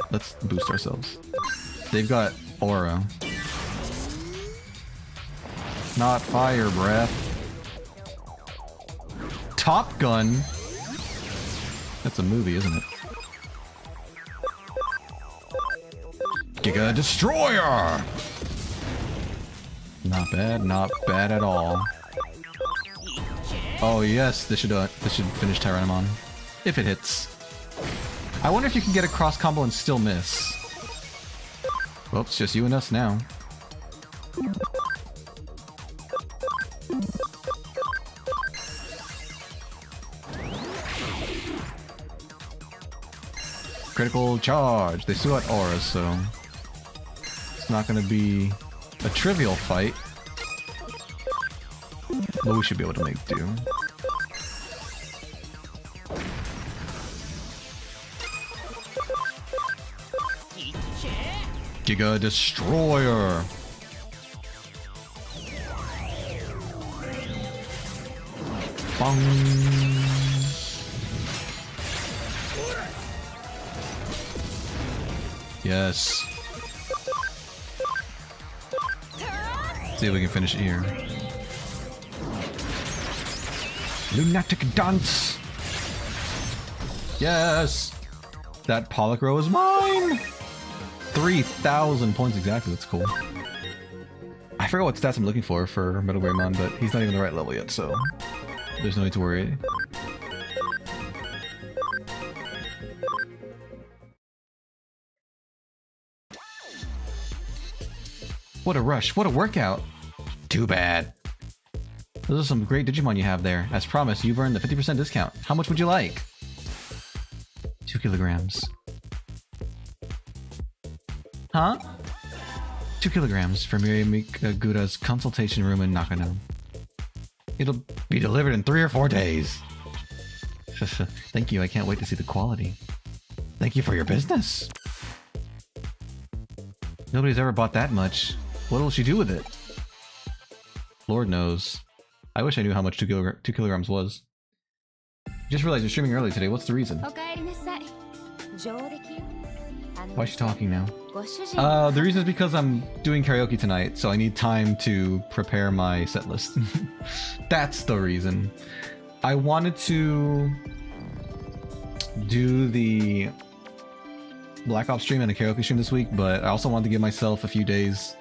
let's boost ourselves. They've got Aura. Not fire breath. Top Gun? That's a movie, isn't it? Giga Destroyer! Not bad at all. Oh yes, this should finish Tyrannomon. If it hits. I wonder if you can get a cross combo and still miss. Well, it's just you and us now. Critical charge. They still got Aura, so it's not going to be a trivial fight, but we should be able to make do. Giga Destroyer. Bong. Yes. See if we can finish it here. Lunatic Dance! Yes! That Pollock Row is mine! 3,000 points exactly, that's cool. I forgot what stats I'm looking for Metal Greymon, but he's not even the right level yet, so there's no need to worry. What a rush, what a workout! Too bad. Those are some great Digimon you have there. As promised, you've earned the 50% discount. How much would you like? 2 kilograms. Huh? 2 kilograms from Miramikagura's consultation room in Nakano. It'll be delivered in 3 or 4 days. Thank you, I can't wait to see the quality. Thank you for your business. Nobody's ever bought that much. What will she do with it? Lord knows. I wish I knew how much 2 kilograms was. Just realized you're streaming early today. What's the reason? Why is she talking now? The reason is because I'm doing karaoke tonight, so I need time to prepare my set list. That's the reason. I wanted to do the Black Ops stream and a karaoke stream this week, but I also wanted to give myself a few days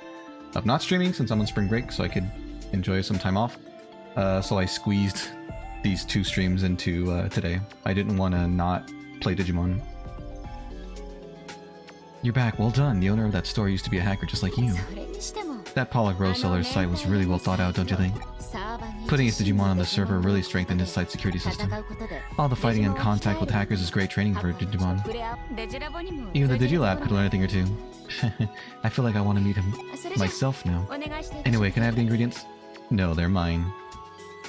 of not streaming since I'm on spring break, so I could enjoy some time off. So I squeezed these 2 streams into today. I didn't want to not play Digimon. You're back, well done. The owner of that store used to be a hacker just like you. That Pollock Rose seller's site was really well thought out, don't you think? Putting his Digimon on the server really strengthened his site's security system. All the fighting and contact with hackers is great training for Digimon. Even the Digilab could learn a thing or two. I feel like I want to meet him myself now. Anyway, can I have the ingredients? No, they're mine.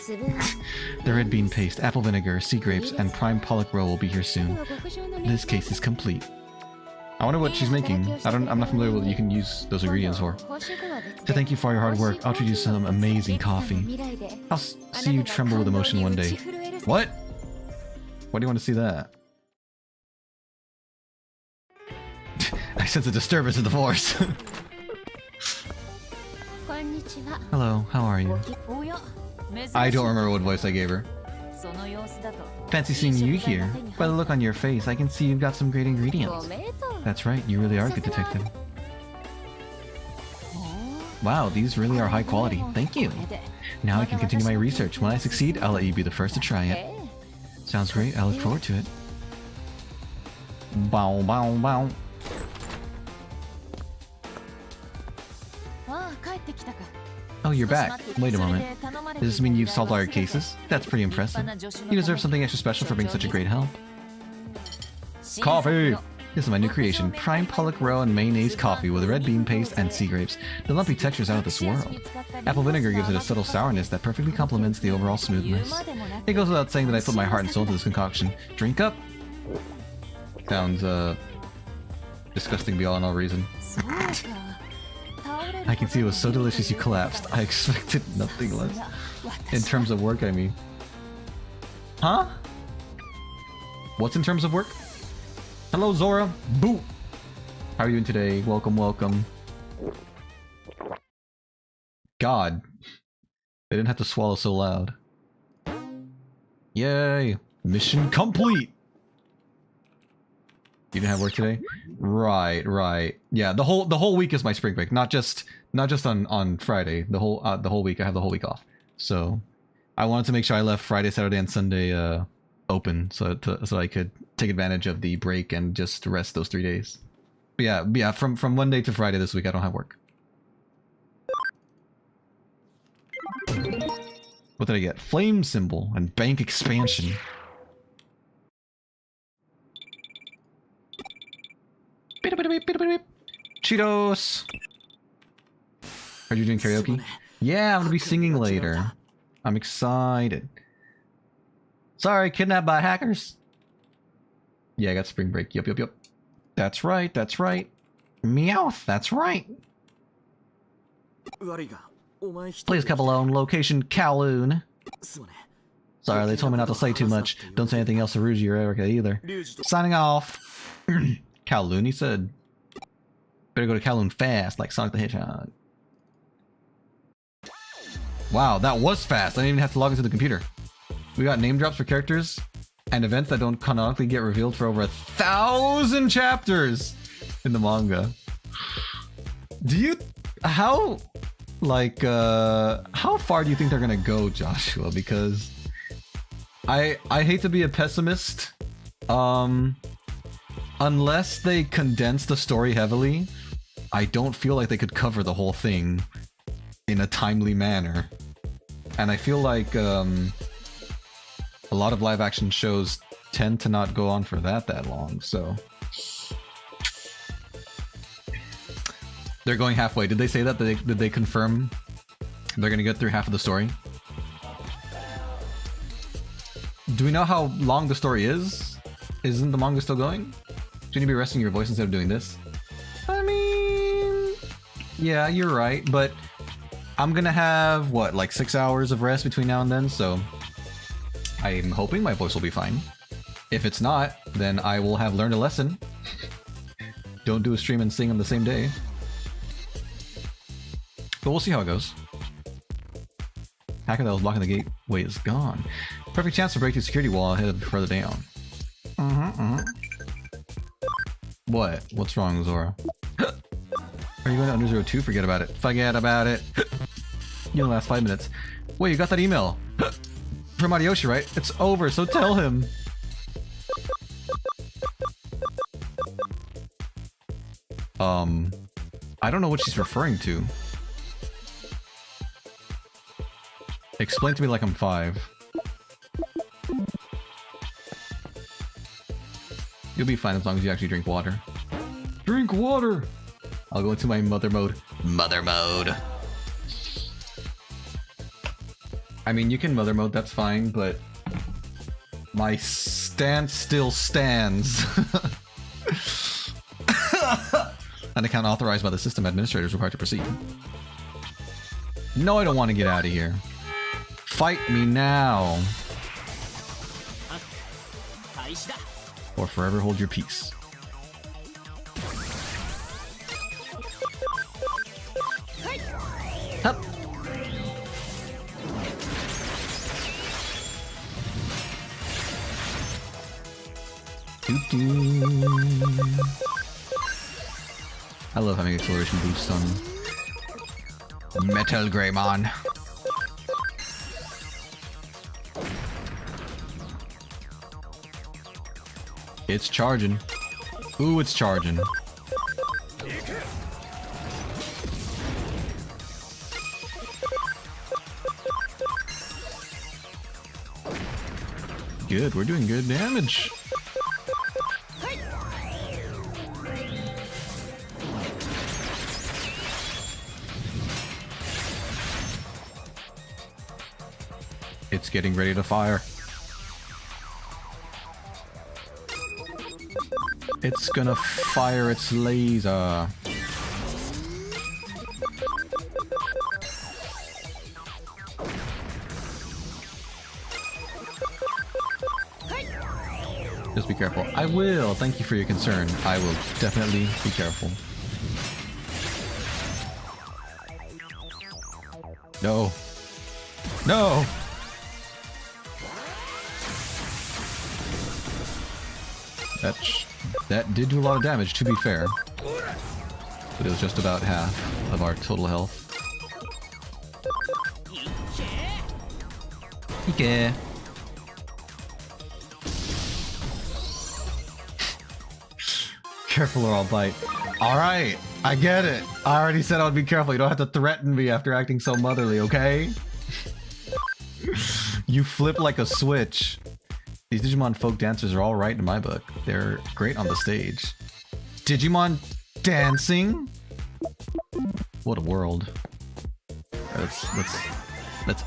The red bean paste, apple vinegar, sea grapes, and prime Pollock roe will be here soon. This case is complete. I wonder what she's making. I'm not familiar with what you can use those ingredients for. To thank you for your hard work, I'll treat you some amazing coffee. I'll see you tremble with emotion one day. What? Why do you want to see that? I sense a disturbance in the force. Hello, how are you? I don't remember what voice I gave her. Fancy seeing you here. By the look on your face, I can see you've got some great ingredients. That's right, you really are a good detective. Wow, these really are high quality. Thank you. Now I can continue my research. When I succeed, I'll let you be the first to try it. Sounds great, I look forward to it. Bow, bow, bow. Oh, you're back. Wait a moment. Does this mean you've solved all your cases? That's pretty impressive. You deserve something extra special for being such a great help. Coffee! This is my new creation, prime Pollock roe and mayonnaise coffee with red bean paste and sea grapes. The lumpy texture is out of this world. Apple vinegar gives it a subtle sourness that perfectly complements the overall smoothness. It goes without saying that I put my heart and soul into this concoction. Drink up! Sounds, disgusting beyond all reason. I can see it was so delicious you collapsed. I expected nothing less. In terms of work, I mean. Huh? What's in terms of work? Hello, Zora. Boo! How are you doing today? Welcome, welcome. God. They didn't have to swallow so loud. Yay! Mission complete! You didn't have work today? Right, right. Yeah, the whole week is my spring break, not just on Friday. The whole week, I have the whole week off. So I wanted to make sure I left Friday, Saturday, and Sunday open so I could take advantage of the break and just rest those 3 days. But yeah, from Monday to Friday this week I don't have work. What did I get? Flame symbol and bank expansion. Cheetos! Are you doing karaoke? Yeah, I'm gonna be singing later. I'm excited. Sorry, kidnapped by hackers. Yeah, I got spring break. Yup. That's right, that's right. Meowth, that's right. Please come alone. Location Kowloon. Sorry, they told me not to say too much. Don't say anything else to Ruji or Erica either. Signing off. Kowloon, he said. Better go to Kowloon fast, like Sonic the Hedgehog. Wow, that was fast. I didn't even have to log into the computer. We got name drops for characters and events that don't canonically get revealed for over 1,000 chapters in the manga. Do you... How far do you think they're gonna go, Joshua? Because I hate to be a pessimist. Unless they condense the story heavily, I don't feel like they could cover the whole thing in a timely manner. And I feel like a lot of live action shows tend to not go on for that long, so they're going halfway. Did they say that? Did they confirm they're gonna get through half of the story? Do we know how long the story is? Isn't the manga still going? Shouldn't you be resting your voice instead of doing this? I mean, yeah, you're right, but I'm gonna have, what, like 6 hours of rest between now and then, so I'm hoping my voice will be fine. If it's not, then I will have learned a lesson. Don't do a stream and sing on the same day. But we'll see how it goes. Hacker that was blocking the gateway is gone. Perfect chance to break the security wall ahead of further down. What? What's wrong, Zora? Are you going to Under 02? Forget about it. Forget about it. You only last 5 minutes. Wait, you got that email from Adiyoshi, right? It's over, so tell him. I don't know what she's referring to. Explain to me like I'm 5. You'll be fine as long as you actually drink water. Drink water! I'll go into my mother mode. Mother mode. I mean, you can mother mode, that's fine, but my stance still stands. An account authorized by the system administrator is required to proceed. No, I don't want to get out of here. Fight me now. Or forever hold your peace. Hup. I love having acceleration boosts on Metal Greymon. It's charging. Ooh, it's charging. Good, we're doing good damage. It's getting ready to fire. It's gonna fire its laser. Just be careful. I will. Thank you for your concern. I will definitely be careful. No. No! That did do a lot of damage, to be fair. But it was just about half of our total health. Ike. Careful or I'll bite. Alright, I get it. I already said I would be careful. You don't have to threaten me after acting so motherly, okay? You flip like a switch. These Digimon folk dancers are all right in my book. They're great on the stage. Digimon dancing? What a world. Let's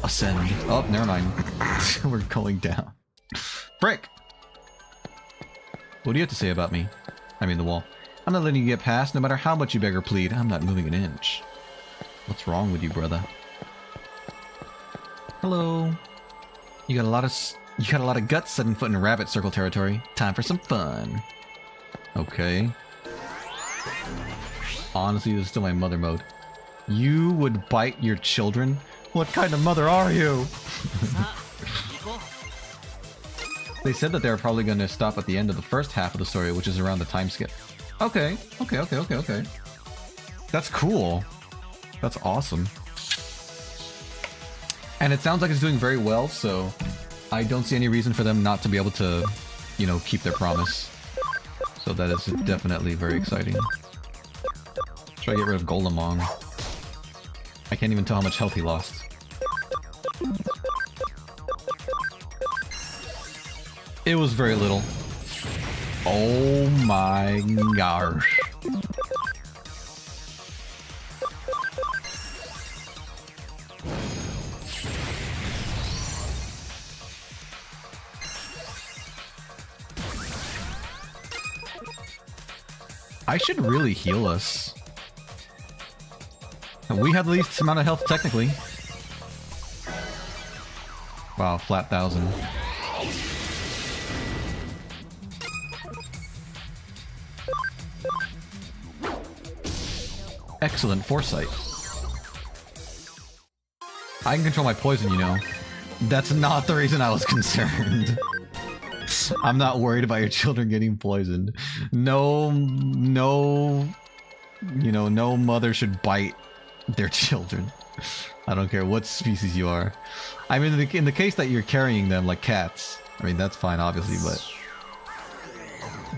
ascend. Oh, never mind. We're going down. Frick! What do you have to say about me? I mean the wall. I'm not letting you get past, no matter how much you beg or plead. I'm not moving an inch. What's wrong with you, brother? Hello. You got a lot of guts setting foot in rabbit circle territory. Time for some fun. Okay. Honestly, this is still my mother mode. You would bite your children? What kind of mother are you? They said that they were probably going to stop at the end of the first half of the story, which is around the time skip. Okay. That's cool. That's awesome. And it sounds like it's doing very well, so I don't see any reason for them not to be able to, you know, keep their promise. So that is definitely very exciting. Try to get rid of Golemon. I can't even tell how much health he lost. It was very little. Oh my gosh. I should really heal us. We have the least amount of health technically. Wow, flat 1,000. Excellent foresight. I can control my poison, you know. That's not the reason I was concerned. I'm not worried about your children getting poisoned. No, you know, no mother should bite their children. I don't care what species you are. I mean, in the case that you're carrying them like cats, I mean, that's fine, obviously, but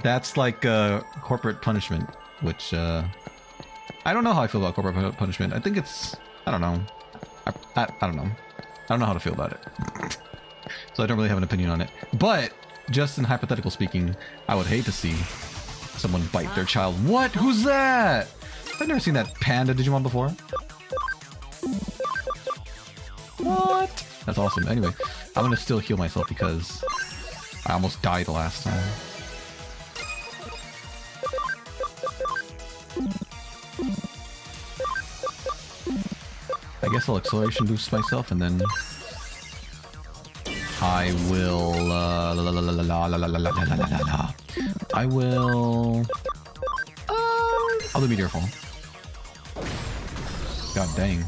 that's like corporate punishment, which I don't know how I feel about corporate punishment. I think it's, I don't know. I don't know. I don't know how to feel about it. So I don't really have an opinion on it. But just in hypothetical speaking, I would hate to see someone bite their child. What? Who's that? I've never seen that panda Digimon before. What? That's awesome. Anyway, I'm gonna still heal myself because I almost died the last time. I guess I'll acceleration boost myself and then I will I will I'll do Meteor Fall. God dang.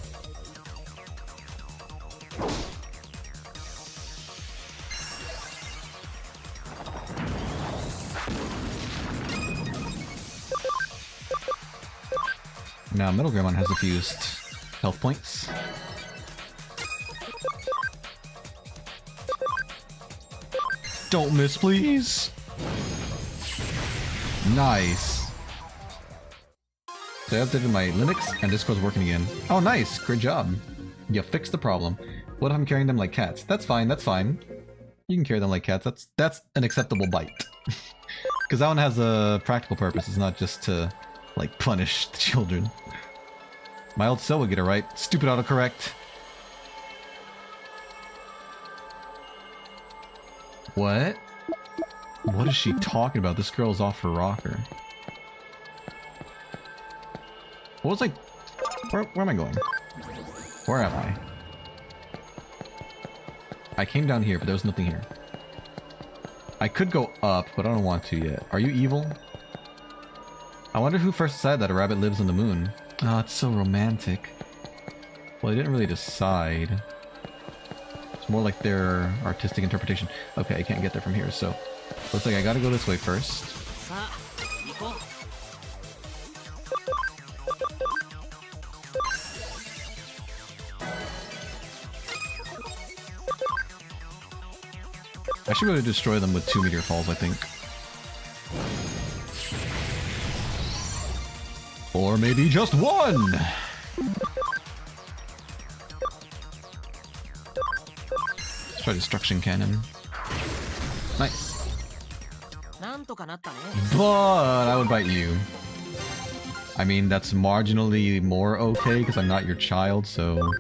Now Metal Greymon has diffused health points. Don't miss, please. Nice. So I updated my Linux and Discord's working again. Oh, nice. Great job. You fixed the problem. What if I'm carrying them like cats? That's fine. That's fine. You can carry them like cats. That's an acceptable bite. Because that one has a practical purpose. It's not just to, like, punish the children. My old cell would get it right. Stupid autocorrect. What? What is she talking about? This girl's off her rocker. What was like... Where am I going? Where am I? I came down here, but there was nothing here. I could go up, but I don't want to yet. Are you evil? I wonder who first decided that a rabbit lives on the moon. Oh, it's so romantic. Well, they didn't really decide. It's more like their artistic interpretation. Okay, I can't get there from here, so... Looks like I gotta go this way first. I should be able to destroy them with 2 meteor falls, I think. Or maybe just 1! Let's try Destruction Cannon. Nice. But I would bite you. I mean, that's marginally more okay because I'm not your child, so...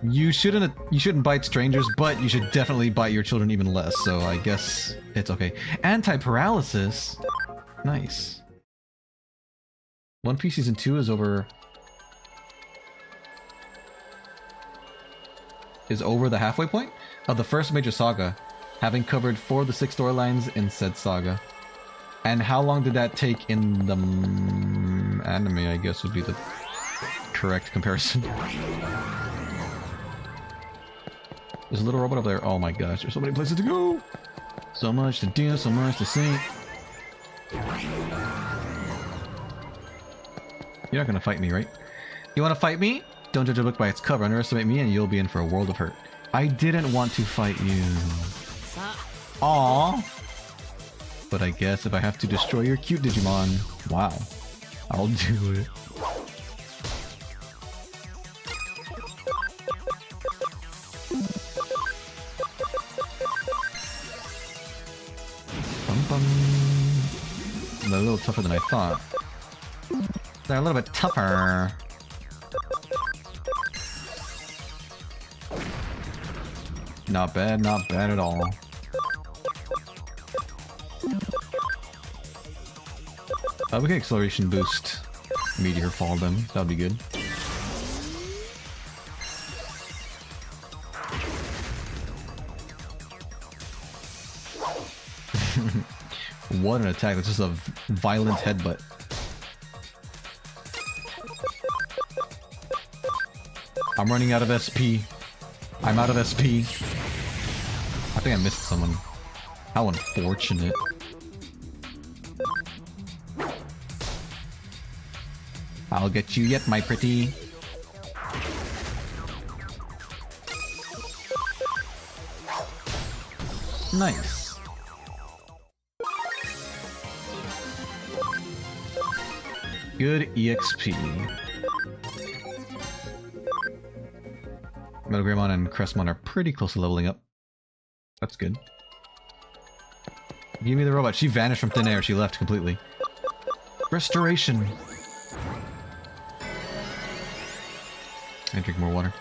You shouldn't bite strangers, but you should definitely bite your children even less, so I guess it's okay. Anti-paralysis! Nice. One Piece Season 2 is over the halfway point of the first major saga, having covered 4 of the 6 storylines in said saga. And how long did that take in the anime, I guess would be the correct comparison. There's a little robot up there. Oh my gosh, there's so many places to go! So much to do, so much to see. You're not gonna fight me, right? You wanna fight me? Don't judge a book by its cover. Underestimate me and you'll be in for a world of hurt. I didn't want to fight you. Aww. But I guess if I have to destroy your cute Digimon, wow, I'll do it. They're a little tougher than I thought. They're a little bit tougher. Not bad at all. We can acceleration boost Meteor Fall them. That would be good. What an attack. That's just a violent headbutt. I'm running out of SP. I'm out of SP. I think I missed someone. How unfortunate. I'll get you yet, my pretty. Nice. Good EXP. Metagramon and Crestmon are pretty close to leveling up. That's good. Give me the robot. She vanished from thin air. She left completely. Restoration. I drink more water.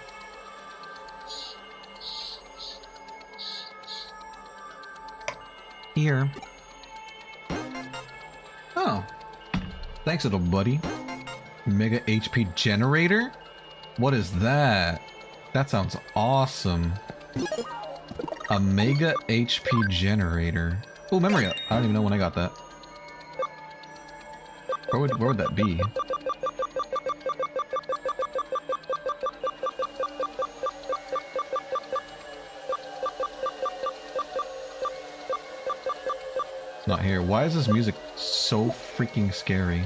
Here. Oh. Thanks, little buddy. Mega HP generator? What is that? That sounds awesome. A mega HP generator. Oh, memory up. I don't even know when I got that. Where would that be? It's not here. Why is this music so freaking scary?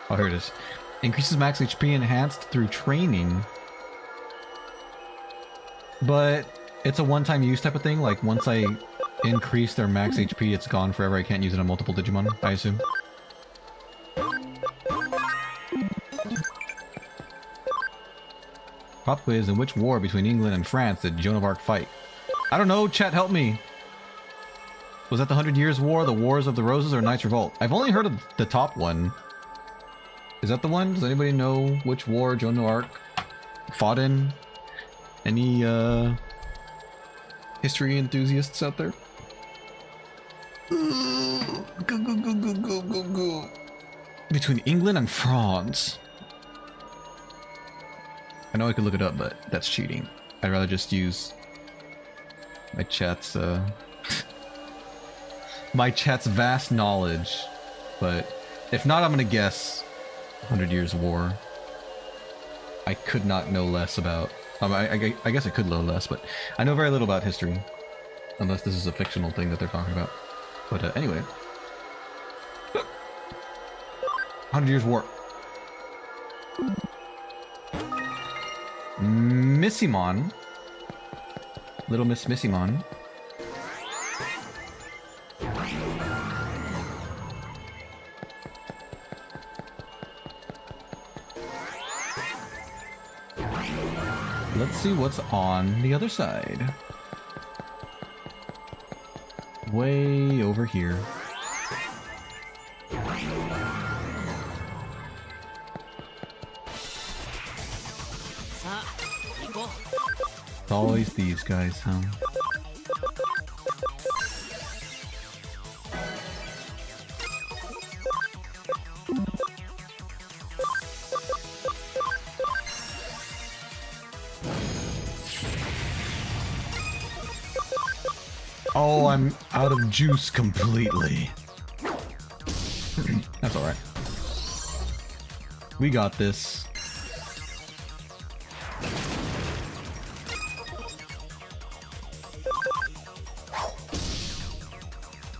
Oh, here it is. Increases max HP enhanced through training. But it's a one-time use type of thing. Like, once I increase their max HP, it's gone forever. I can't use it on multiple Digimon, I assume. Pop quiz: in which war between England and France did Joan of Arc fight? I don't know, chat, help me! Was that the 100 Years' War, the Wars of the Roses, or Knights Revolt? I've only heard of the top one. Is that the one? Does anybody know which war Joan of Arc fought in? Any history enthusiasts out there? Go, go, go, go, go, go, go. Between England and France. I know I could look it up, but that's cheating. I'd rather just use my chat's my chat's vast knowledge. But if not, I'm gonna guess 100 Years' War. I could not know less about. I guess I could know less, but I know very little about history, unless this is a fictional thing that they're talking about. But anyway, 100 Years' War. Missimon, Little Miss Missimon. Let's see what's on the other side. Way over here. It's always these guys, huh? Oh, I'm out of juice completely. That's alright. We got this.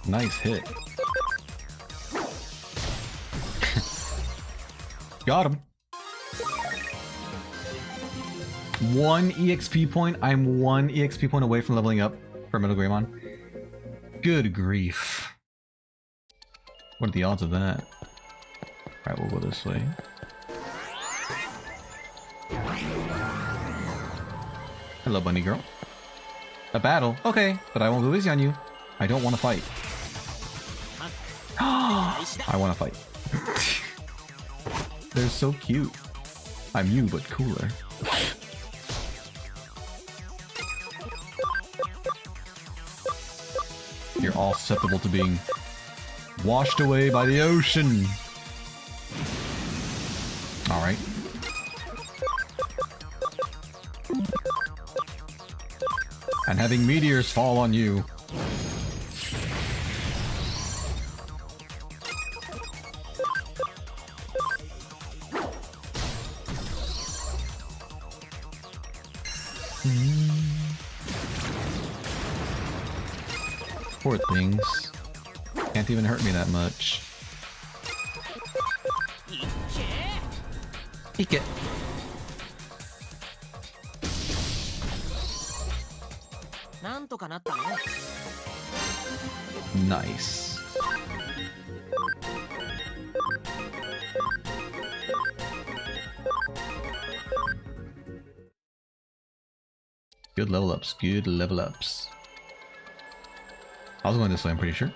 Nice hit. Got him. 1 EXP point. I'm 1 EXP point away from leveling up for Metagramon. Good grief. What are the odds of that? Alright, we'll go this way. Hello, bunny girl. A battle? Okay, but I won't go easy on you. I don't want to fight. I want to fight. They're so cute. I'm you, but cooler. You're all susceptible to being washed away by the ocean. Alright. And having meteors fall on you. Poor things. Can't even hurt me that much. Ike. Nice. Good level ups, good level ups. I was going this way, I'm pretty sure.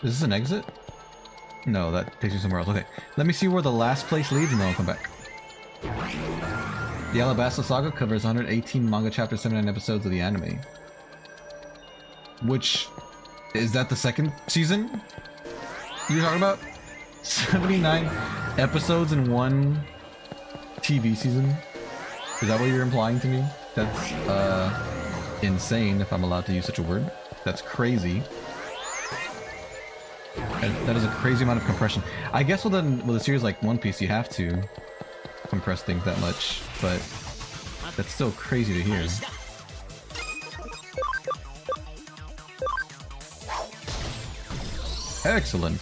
Is this an exit? No, that takes you somewhere else. Okay, let me see where the last place leads and then I'll come back. The Alabasta Saga covers 118 manga chapters, 79 episodes of the anime. Which, is that the second season you were talking about? 79 episodes in one TV season? Is that what you're implying to me? That's insane, if I'm allowed to use such a word. That's crazy. That is a crazy amount of compression. I guess with a series like One Piece, you have to compress things that much, but that's still crazy to hear. Excellent.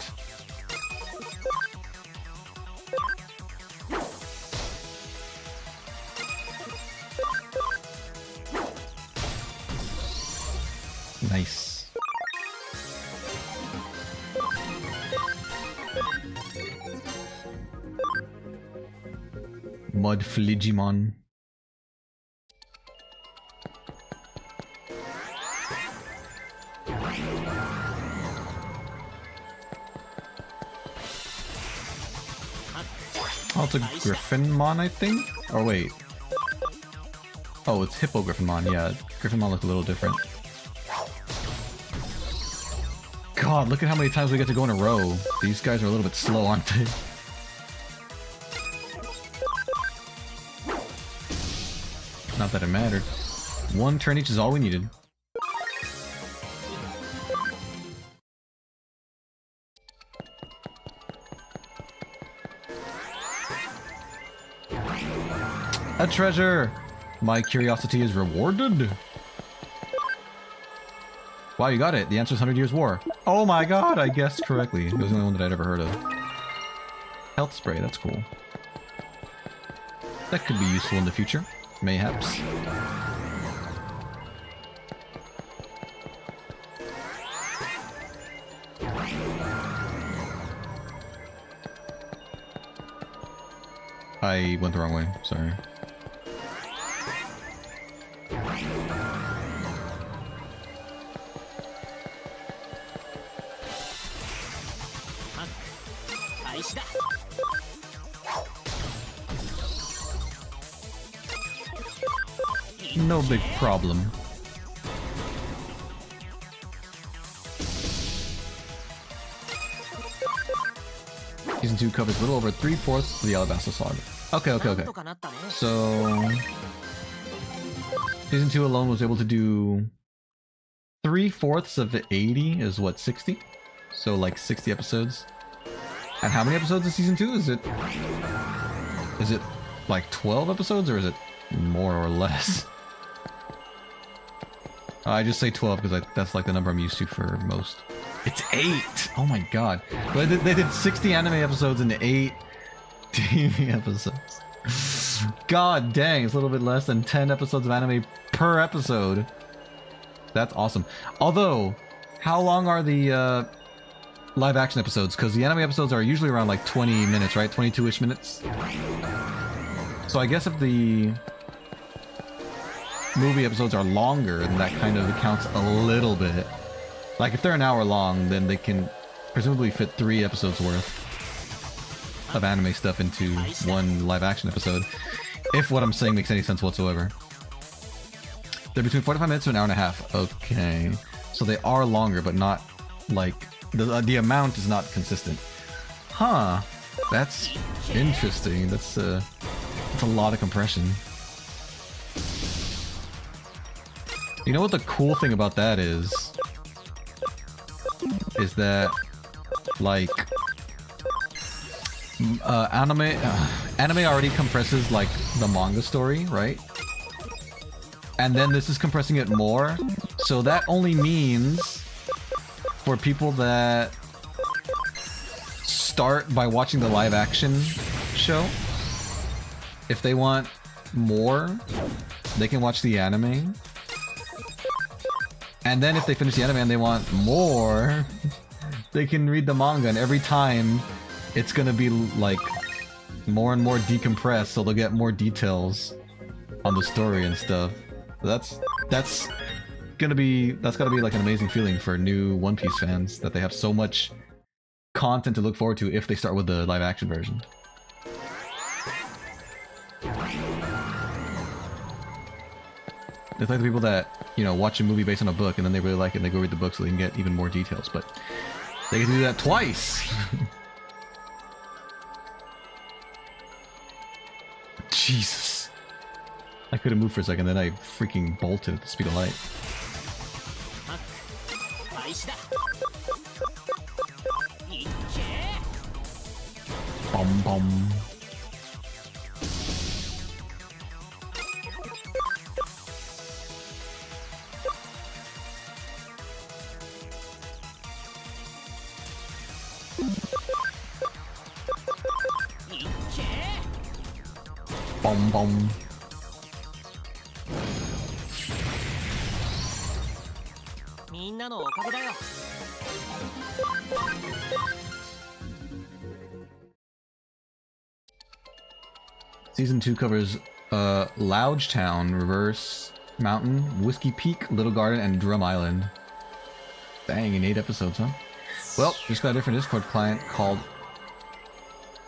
Nice. Mud Digimon. Oh, it's a Griffinmon, I think? Or wait. Oh, it's Hippogryphinmon, yeah. Griffinmon looks a little different. God, look at how many times we get to go in a row. These guys are a little bit slow, aren't they? Not that it mattered. One turn each is all we needed. A treasure! My curiosity is rewarded! Wow, you got it! The answer is 100 Years' War. Oh my god, I guessed correctly. It was the only one that I'd ever heard of. Health spray, that's cool. That could be useful in the future. Mayhaps. I went the wrong way, sorry. No big problem. Season 2 covers a little over 3/4 of the Alabasta Saga. Okay. So... Season 2 alone was able to do 3/4 of the 80 is what, 60? So like 60 episodes. And how many episodes is Season 2? Is it like 12 episodes or is it more or less? I just say 12 because that's like the number I'm used to for most. It's 8! Oh my god. But they did 60 anime episodes into 8 TV episodes. God dang, it's a little bit less than 10 episodes of anime per episode. That's awesome. Although, how long are the live action episodes? Because the anime episodes are usually around like 20 minutes, right? 22-ish minutes. So I guess if the movie episodes are longer, then that kind of counts a little bit. Like if they're an hour long, then they can presumably fit 3 episodes worth of anime stuff into one live action episode. If what I'm saying makes any sense whatsoever. They're between 45 minutes to an hour and a half. Okay. So they are longer, but not like... The amount is not consistent. Huh. That's interesting. That's a lot of compression. You know what the cool thing about that is? Is that, like, anime already compresses like the manga story, right? And then this is compressing it more. So that only means for people that start by watching the live action show, if they want more, they can watch the anime. And then if they finish the anime and they want more, they can read the manga, and every time it's gonna be like more and more decompressed, so they'll get more details on the story and stuff. That's gotta be like an amazing feeling for new One Piece fans, that they have so much content to look forward to if they start with the live action version. It's like the people that, you know, watch a movie based on a book and then they really like it and they go read the book so they can get even more details, but they get to do that twice! Jesus. I could have moved for a second, then I freaking bolted at the speed of light. Bum bum. Bum bum. Season 2 covers Loungetown, Reverse Mountain, Whiskey Peak, Little Garden, and Drum Island. Dang, in 8 episodes, huh? Well, just got a different Discord client called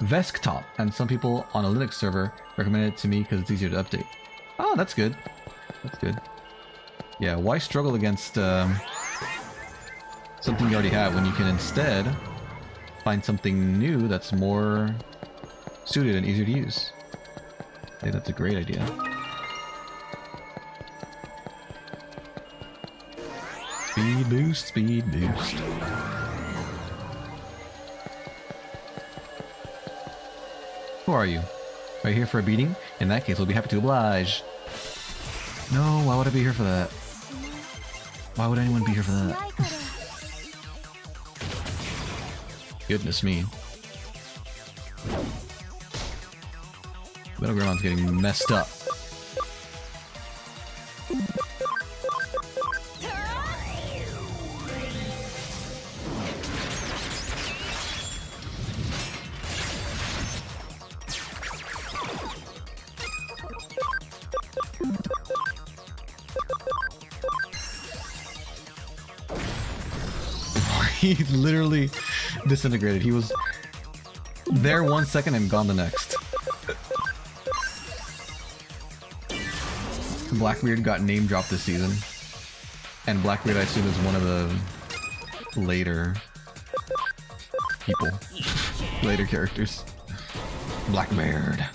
Vesktop, and some people on a Linux server recommended it to me because it's easier to update. Oh, that's good. That's good. Yeah, why struggle against something you already have when you can instead find something new that's more suited and easier to use? I think that's a great idea. Speed boost, speed boost. Who are you? Are you here for a beating? In that case, we'll be happy to oblige. No, why would I be here for that? Why would anyone be here for that? Goodness me. Battlegrammon's getting messed up. He literally disintegrated. He was there 1 second and gone the next. Blackbeard got name dropped this season. And Blackbeard, I assume, is one of the later people. Later characters. Blackbeard.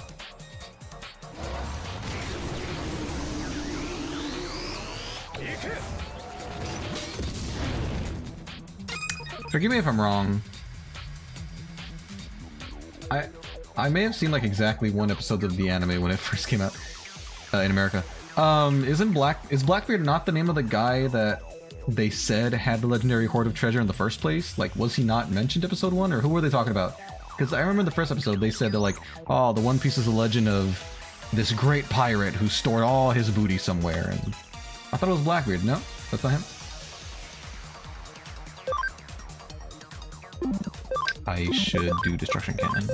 Forgive me if I'm wrong. I may have seen like exactly 1 episode of the anime when it first came out in America. Is Blackbeard not the name of the guy that they said had the legendary hoard of treasure in the first place? Like, was he not mentioned episode 1, or who were they talking about? Because I remember the first episode they said they're like, oh, the One Piece is a legend of this great pirate who stored all his booty somewhere, and I thought it was Blackbeard. No, that's not him. I should do Destruction Cannon.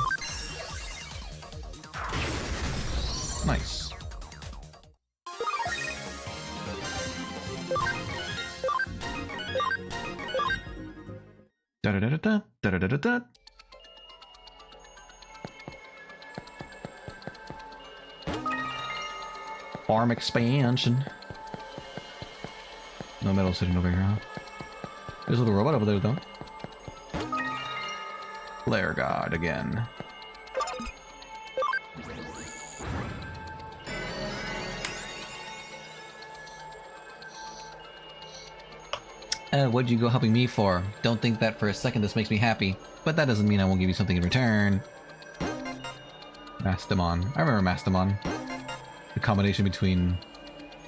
Nice. Da-da-da-da-da, da-da-da-da-da. Farm expansion. No metal sitting over here, huh? There's a little robot over there, though. Flare God again. What'd you go helping me for? Don't think that for a second. This makes me happy. But that doesn't mean I won't give you something in return. Mastamon. I remember Mastamon. The combination between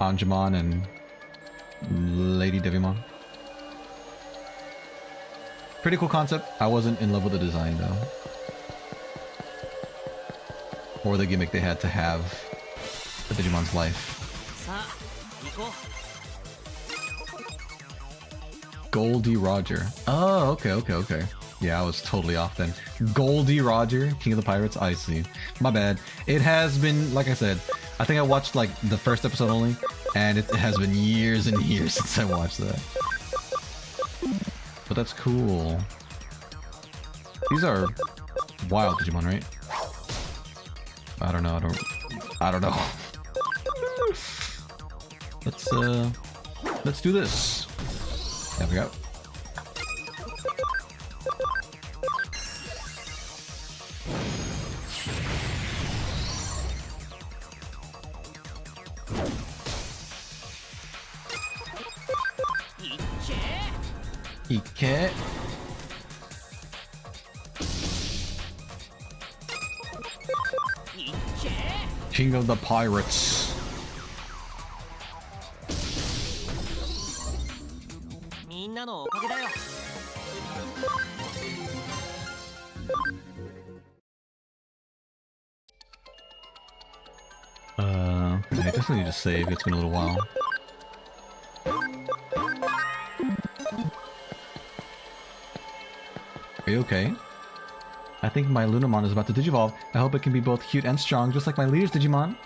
Angemon and Lady Digimon. Pretty cool concept. I wasn't in love with the design though. Or the gimmick they had to have for Digimon's life. Goldie Roger. Oh, okay. Yeah, I was totally off then. Goldie Roger, King of the Pirates, I see. My bad. It has been, like I said, I think I watched like the first episode only, and it has been years and years since I watched that. But that's cool. These are wild Digimon, right? I don't know, I don't know. Let's do this. There we go. Ike. King of the Pirates. I definitely need to save. It's been a little while. Are you okay? I think my Lunamon is about to digivolve. I hope it can be both cute and strong, just like my leader's Digimon.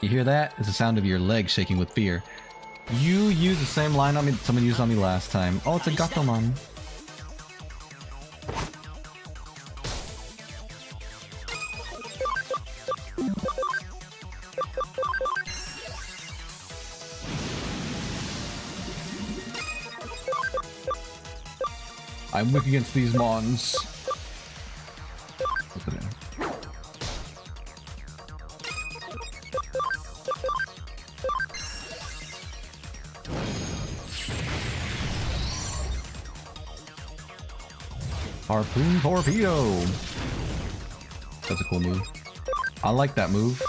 You hear that? It's the sound of your legs shaking with fear. You used the same line on me that someone used on me last time. Oh, it's a Gatomon. I'm weak against these mons. Harpoon Torpedo! That's a cool move. I like that move.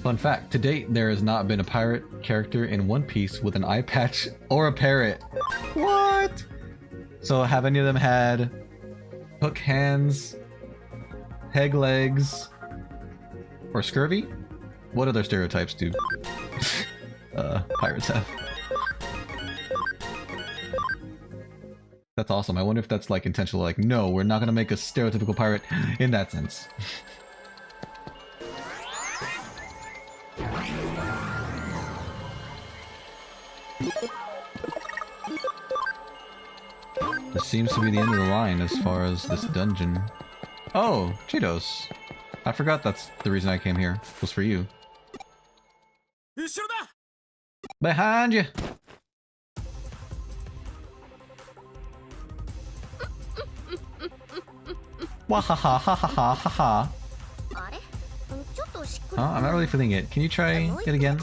Fun fact, to date there has not been a pirate character in One Piece with an eye patch or a parrot. What? So have any of them had hook hands, peg legs, or scurvy? What other stereotypes do pirates have? That's awesome. I wonder if that's like intentional, like, no, we're not gonna make a stereotypical pirate in that sense. This seems to be the end of the line as far as this dungeon. Oh, Cheetos. I forgot that's the reason I came here. It was for you. Behind you! Wahahahahahaha. Huh? I'm not really feeling it. Can you try it again?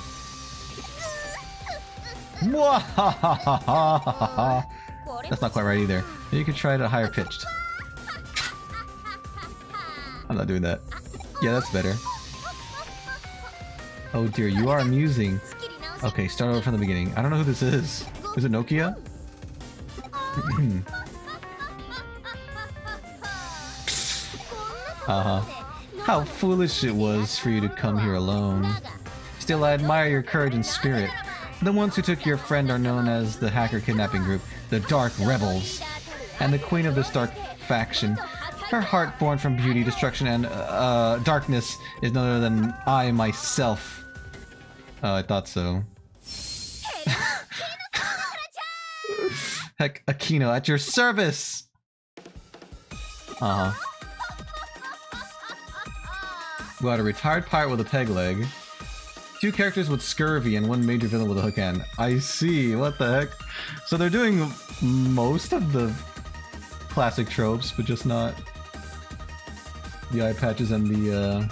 Wahahahahaha. That's not quite right either. Maybe you could try it at higher pitched. I'm not doing that. Yeah, that's better. Oh dear, you are amusing. Okay, start over from the beginning. I don't know who this is. Is it Nokia? How foolish it was for you to come here alone. Still, I admire your courage and spirit. The ones who took your friend are known as the hacker kidnapping group, the Dark Rebels. And the queen of this dark faction, her heart born from beauty, destruction, and darkness is none other than I myself. Oh, I thought so. Heck, Aquino, at your service! We got a retired pirate with a peg leg. 2 characters with scurvy and 1 major villain with a hook hand. I see, what the heck? So they're doing most of the classic tropes, but just not the eye patches and the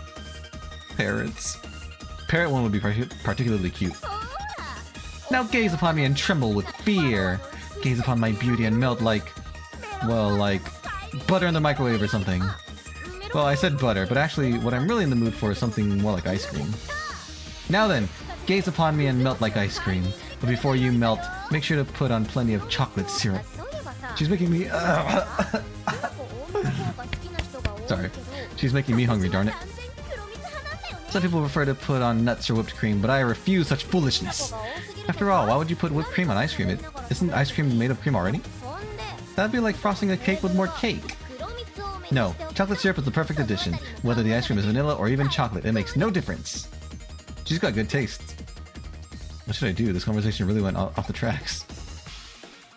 parrots. Parrot one would be particularly cute. Now gaze upon me and tremble with fear. Gaze upon my beauty and melt like, well, like butter in the microwave or something. Well, I said butter, but actually what I'm really in the mood for is something more like ice cream. Now then, gaze upon me and melt like ice cream. But before you melt, make sure to put on plenty of chocolate syrup. She's making me... Sorry. She's making me hungry, darn it. Some people prefer to put on nuts or whipped cream, but I refuse such foolishness. After all, why would you put whipped cream on ice cream? Isn't ice cream made of cream already? That'd be like frosting a cake with more cake. No, chocolate syrup is the perfect addition. Whether the ice cream is vanilla or even chocolate, it makes no difference. She's got good taste. What should I do? This conversation really went off the tracks.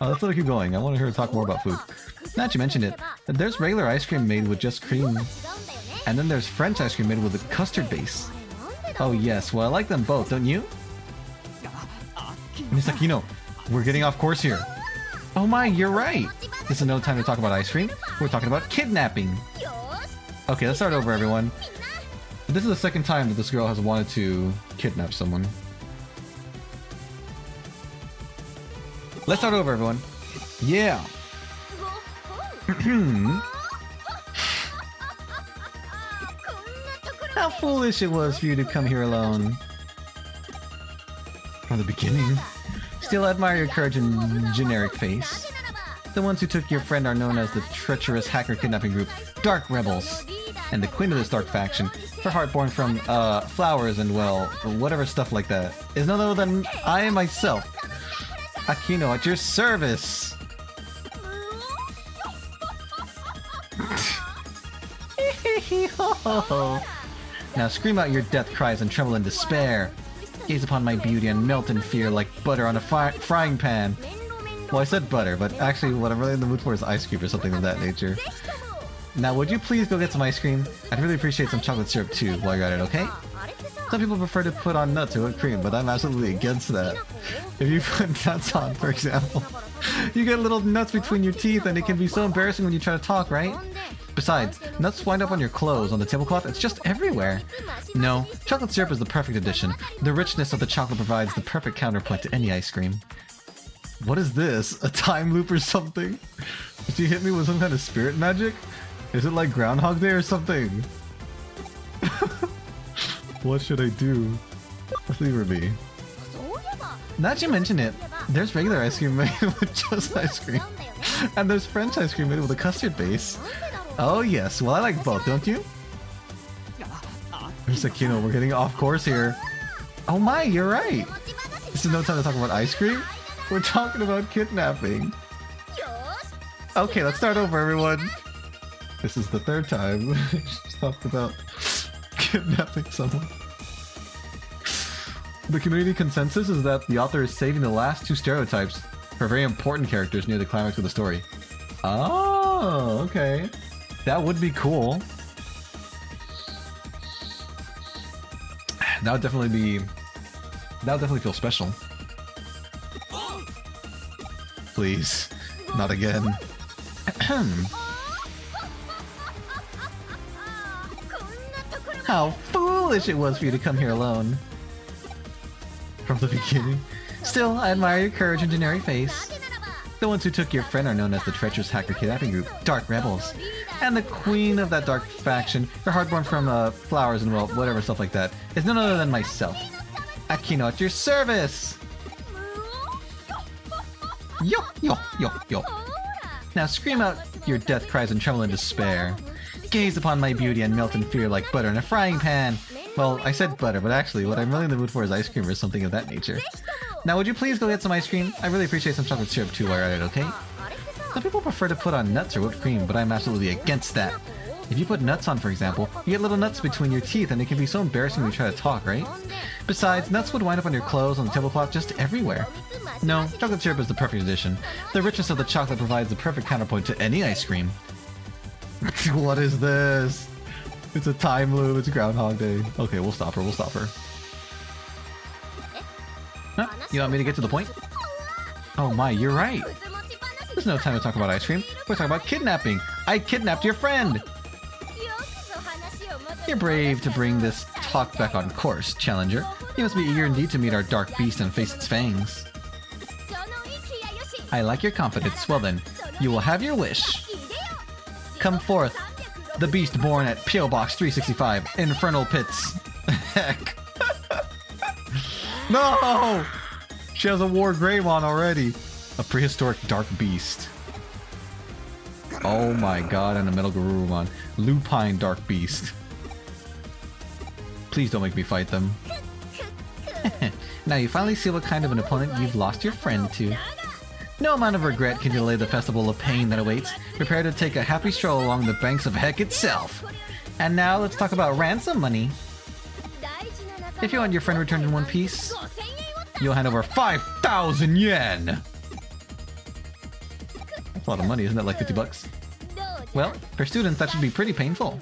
Let's let her keep going. I want her to talk more about food. Now that you mentioned it, there's regular ice cream made with just cream, and then there's French ice cream made with a custard base. Oh yes, well I like them both, don't you? Misakino, we're getting off course here. Oh my, you're right. This is no time to talk about ice cream. We're talking about kidnapping. Okay, let's start over, everyone. This is the second time that this girl has wanted to kidnap someone. Let's start over, everyone. Yeah. How foolish it was for you to come here alone. From the beginning. Still admire your courage and generic face. The ones who took your friend are known as the treacherous hacker kidnapping group, Dark Rebels. And the queen of this dark faction, her heart born from, flowers and, well, whatever stuff like that, is none other than I myself. Akino, at your service! Now scream out your death cries and tremble in despair. Gaze upon my beauty and melt in fear like butter on a frying pan. Well, I said butter, but actually what I'm really in the mood for is ice cream or something of that nature. Now, would you please go get some ice cream? I'd really appreciate some chocolate syrup too while you're at it, okay? Some people prefer to put on nuts or whipped cream, but I'm absolutely against that. If you put nuts on, for example, you get little nuts between your teeth and it can be so embarrassing when you try to talk, right? Besides, nuts wind up on your clothes, on the tablecloth, it's just everywhere. No, chocolate syrup is the perfect addition. The richness of the chocolate provides the perfect counterpoint to any ice cream. What is this? A time loop or something? Did you hit me with some kind of spirit magic? Is it like Groundhog Day or something? What should I do? Leave her be. Now that you mention it, there's regular ice cream made with just ice cream. And there's French ice cream made with a custard base. Oh yes, well I like both, don't you? Misakino, we're getting off course here. Oh my, you're right! This is no time to talk about ice cream. We're talking about kidnapping. Okay, let's start over, everyone. This is the third time she's talked about kidnapping someone. The community consensus is that the author is saving the last 2 stereotypes for very important characters near the climax of the story. Oh, okay. That would be cool. That would definitely feel special. Please, not again. How foolish it was for you to come here alone. From the beginning. Still, I admire your courage and generic face. The ones who took your friend are known as the treacherous hacker kidnapping group, Dark Rebels. And the queen of that dark faction, her heart born from flowers and, well, whatever stuff like that, is none other than myself. Akino, at your service! Yo, yo, yo, yo. Now scream out your death cries and tremble in despair. Gaze upon my beauty and melt in fear like butter in a frying pan. Well, I said butter, but actually what I'm really in the mood for is ice cream or something of that nature. Now would you please go get some ice cream? I really appreciate some chocolate syrup too while you're at it, okay? Some people prefer to put on nuts or whipped cream, but I'm absolutely against that. If you put nuts on, for example, you get little nuts between your teeth and it can be so embarrassing when you try to talk, right? Besides, nuts would wind up on your clothes, on the tablecloth, just everywhere. No, chocolate syrup is the perfect addition. The richness of the chocolate provides the perfect counterpoint to any ice cream. What is this? It's a time loop, it's Groundhog Day. Okay, we'll stop her, we'll stop her. Huh? You want me to get to the point? Oh my, you're right. There's no time to talk about ice cream. We're talking about kidnapping. I kidnapped your friend. You're brave to bring this talk back on course, Challenger. You must be eager indeed to meet our dark beast and face its fangs. I like your confidence. Well then, you will have your wish. Come forth, the beast born at P.O. Box 365, Infernal Pits. Heck. No! She has a War Greymon already. A prehistoric dark beast. Oh my god, and a Metal Garurumon. Lupine dark beast. Please don't make me fight them. Now you finally see what kind of an opponent you've lost your friend to. No amount of regret can delay the festival of pain that awaits. Prepare to take a happy stroll along the banks of Heck itself. And now let's talk about ransom money. If you want your friend returned in one piece, you'll hand over 5,000 yen! That's a lot of money, isn't that like 50 bucks? Well, for students that should be pretty painful.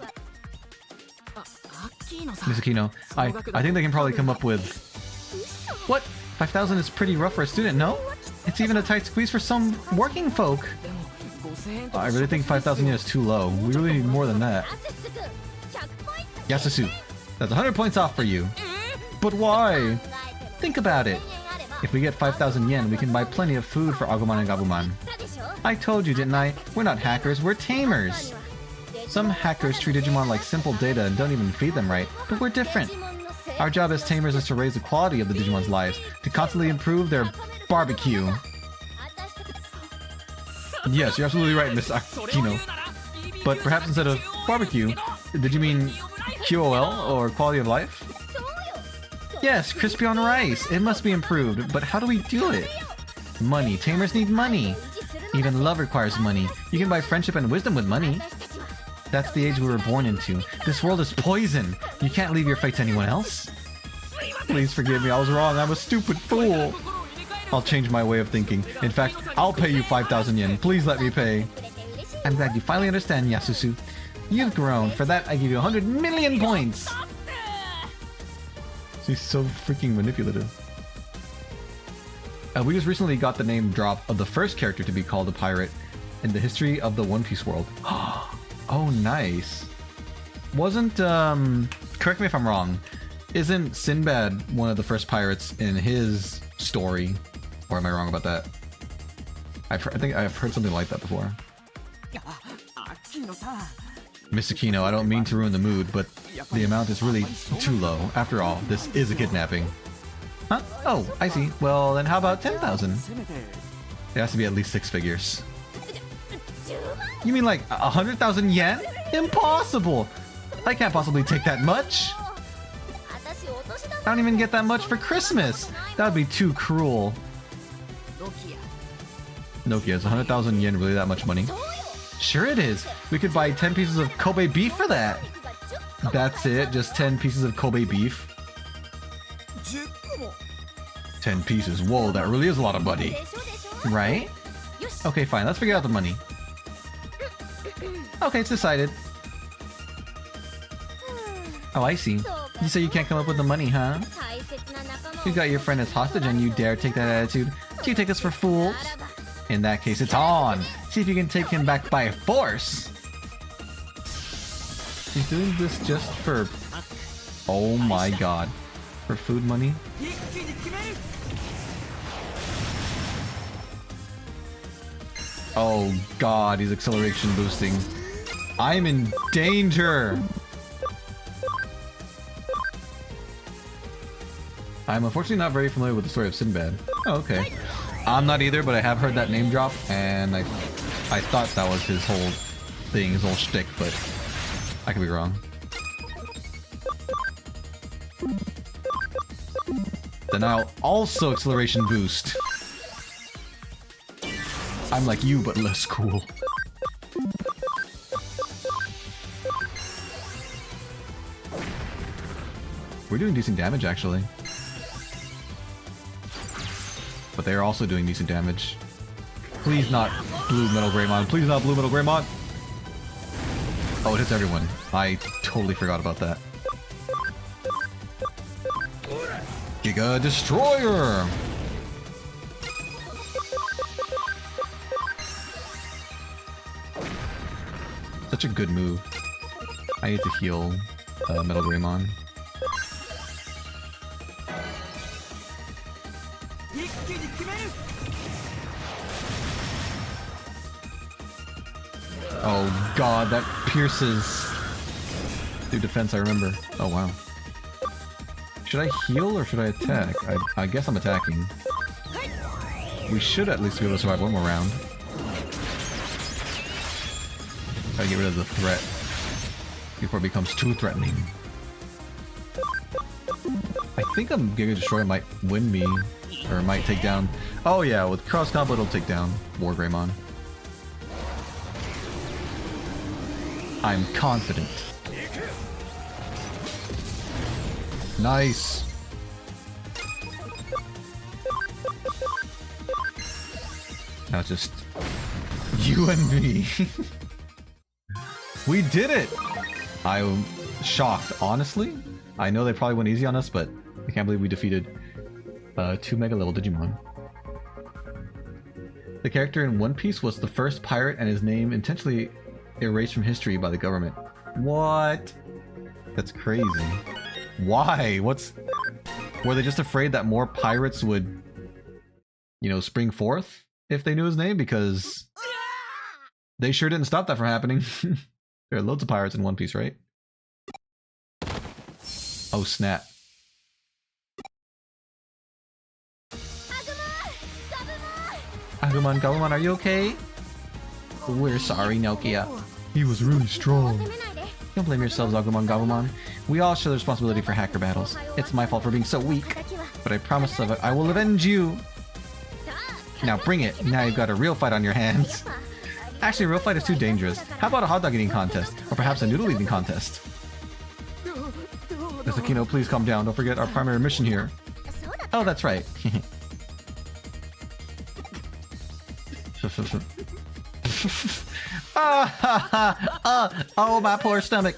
Miss Aquino, I think they can probably come up with... What? 5,000 is pretty rough for a student, no? It's even a tight squeeze for some working folk. I really think 5,000 yen is too low. We really need more than that. Yasusu, that's 100 points off for you. But why? Think about it. If we get 5,000 yen, we can buy plenty of food for Agumon and Gabumon. I told you, didn't I? We're not hackers, we're tamers. Some hackers treat Digimon like simple data and don't even feed them right, but we're different. Our job as tamers is to raise the quality of the Digimon's lives, to constantly improve their barbecue. Yes, you're absolutely right, Miss Aquino. But perhaps instead of barbecue, did you mean QOL, or quality of life? Yes, crispy on rice. It must be improved, but how do we do it? Money. Tamers need money. Even love requires money. You can buy friendship and wisdom with money. That's the age we were born into. This world is poison. You can't leave your fate to anyone else. Please forgive me, I was wrong. I'm a stupid fool. I'll change my way of thinking. In fact, I'll pay you 5,000 yen. Please let me pay. I'm glad you finally understand, Yasusu. You've grown. For that, I give you 100 million points. She's so freaking manipulative. We just recently got the name drop of the first character to be called a pirate in the history of the One Piece world. Oh, nice. Wasn't, correct me if I'm wrong, isn't Sinbad one of the first pirates in his story? Or am I wrong about that? I think I've heard something like that before. Miss Aquino, I don't mean to ruin the mood, but the amount is really too low. After all, this is a kidnapping. Huh? Oh, I see. Well, then how about 10,000? It has to be at least 6 figures. You mean like 100,000 yen? Impossible! I can't possibly take that much! I don't even get that much for Christmas! That would be too cruel. Nokia, is 100,000 yen really that much money? Sure it is! We could buy 10 pieces of Kobe beef for that! That's it? Just 10 pieces of Kobe beef? 10 pieces. Whoa, that really is a lot of money. Right? Okay, fine. Let's figure out the money. Okay, it's decided. Oh, I see. You say you can't come up with the money, huh? You got your friend as hostage and you dare take that attitude? Do you take us for fools? In that case, it's on! See if you can take him back by force! She's doing this just for... Oh my god. For food money? Oh god, he's acceleration boosting. I'm in danger! I'm unfortunately not very familiar with the story of Sinbad. Oh, okay. I'm not either, but I have heard that name drop, and I thought that was his whole thing, his whole shtick, but I could be wrong. Then I'll also acceleration boost. I'm like you, but less cool. We're doing decent damage, actually. But they are also doing decent damage. Please not Blue Metal Greymon. Please not Blue Metal Greymon. Oh, it hits everyone. I totally forgot about that. Giga Destroyer! such a good move. I need to heal Metal Greymon. Oh god, that pierces through defense, I remember. Oh wow. Should I heal or should I attack? I guess I'm attacking. We should at least be able to survive one more round. Gotta get rid of the threat before it becomes too threatening. I think Giga Destroyer might win me, or might take down... Oh yeah, with cross combo it'll take down War Greymon. I'm confident. Nice! Now it's just you and me. We did it! I'm shocked, honestly. I know they probably went easy on us, but I can't believe we defeated 2 mega level Digimon. The character in One Piece was the first pirate and his name intentionally erased from history by the government. What? That's crazy. Why? Were they just afraid that more pirates would, you know, spring forth if they knew his name? Because they sure didn't stop that from happening. There are loads of pirates in One Piece, right? Oh snap. Agumon, Gabumon, are you okay? We're sorry, Nokia. He was really strong. Don't blame yourselves, Agumon, Gabumon. We all share the responsibility for hacker battles. It's my fault for being so weak. But I promise I will avenge you. Now bring it. Now you've got a real fight on your hands. Actually, a real fight is too dangerous. How about a hot dog eating contest? Or perhaps a noodle eating contest? Mr. Kino, please calm down. Don't forget our primary mission here. Oh, that's right. Oh, my poor stomach.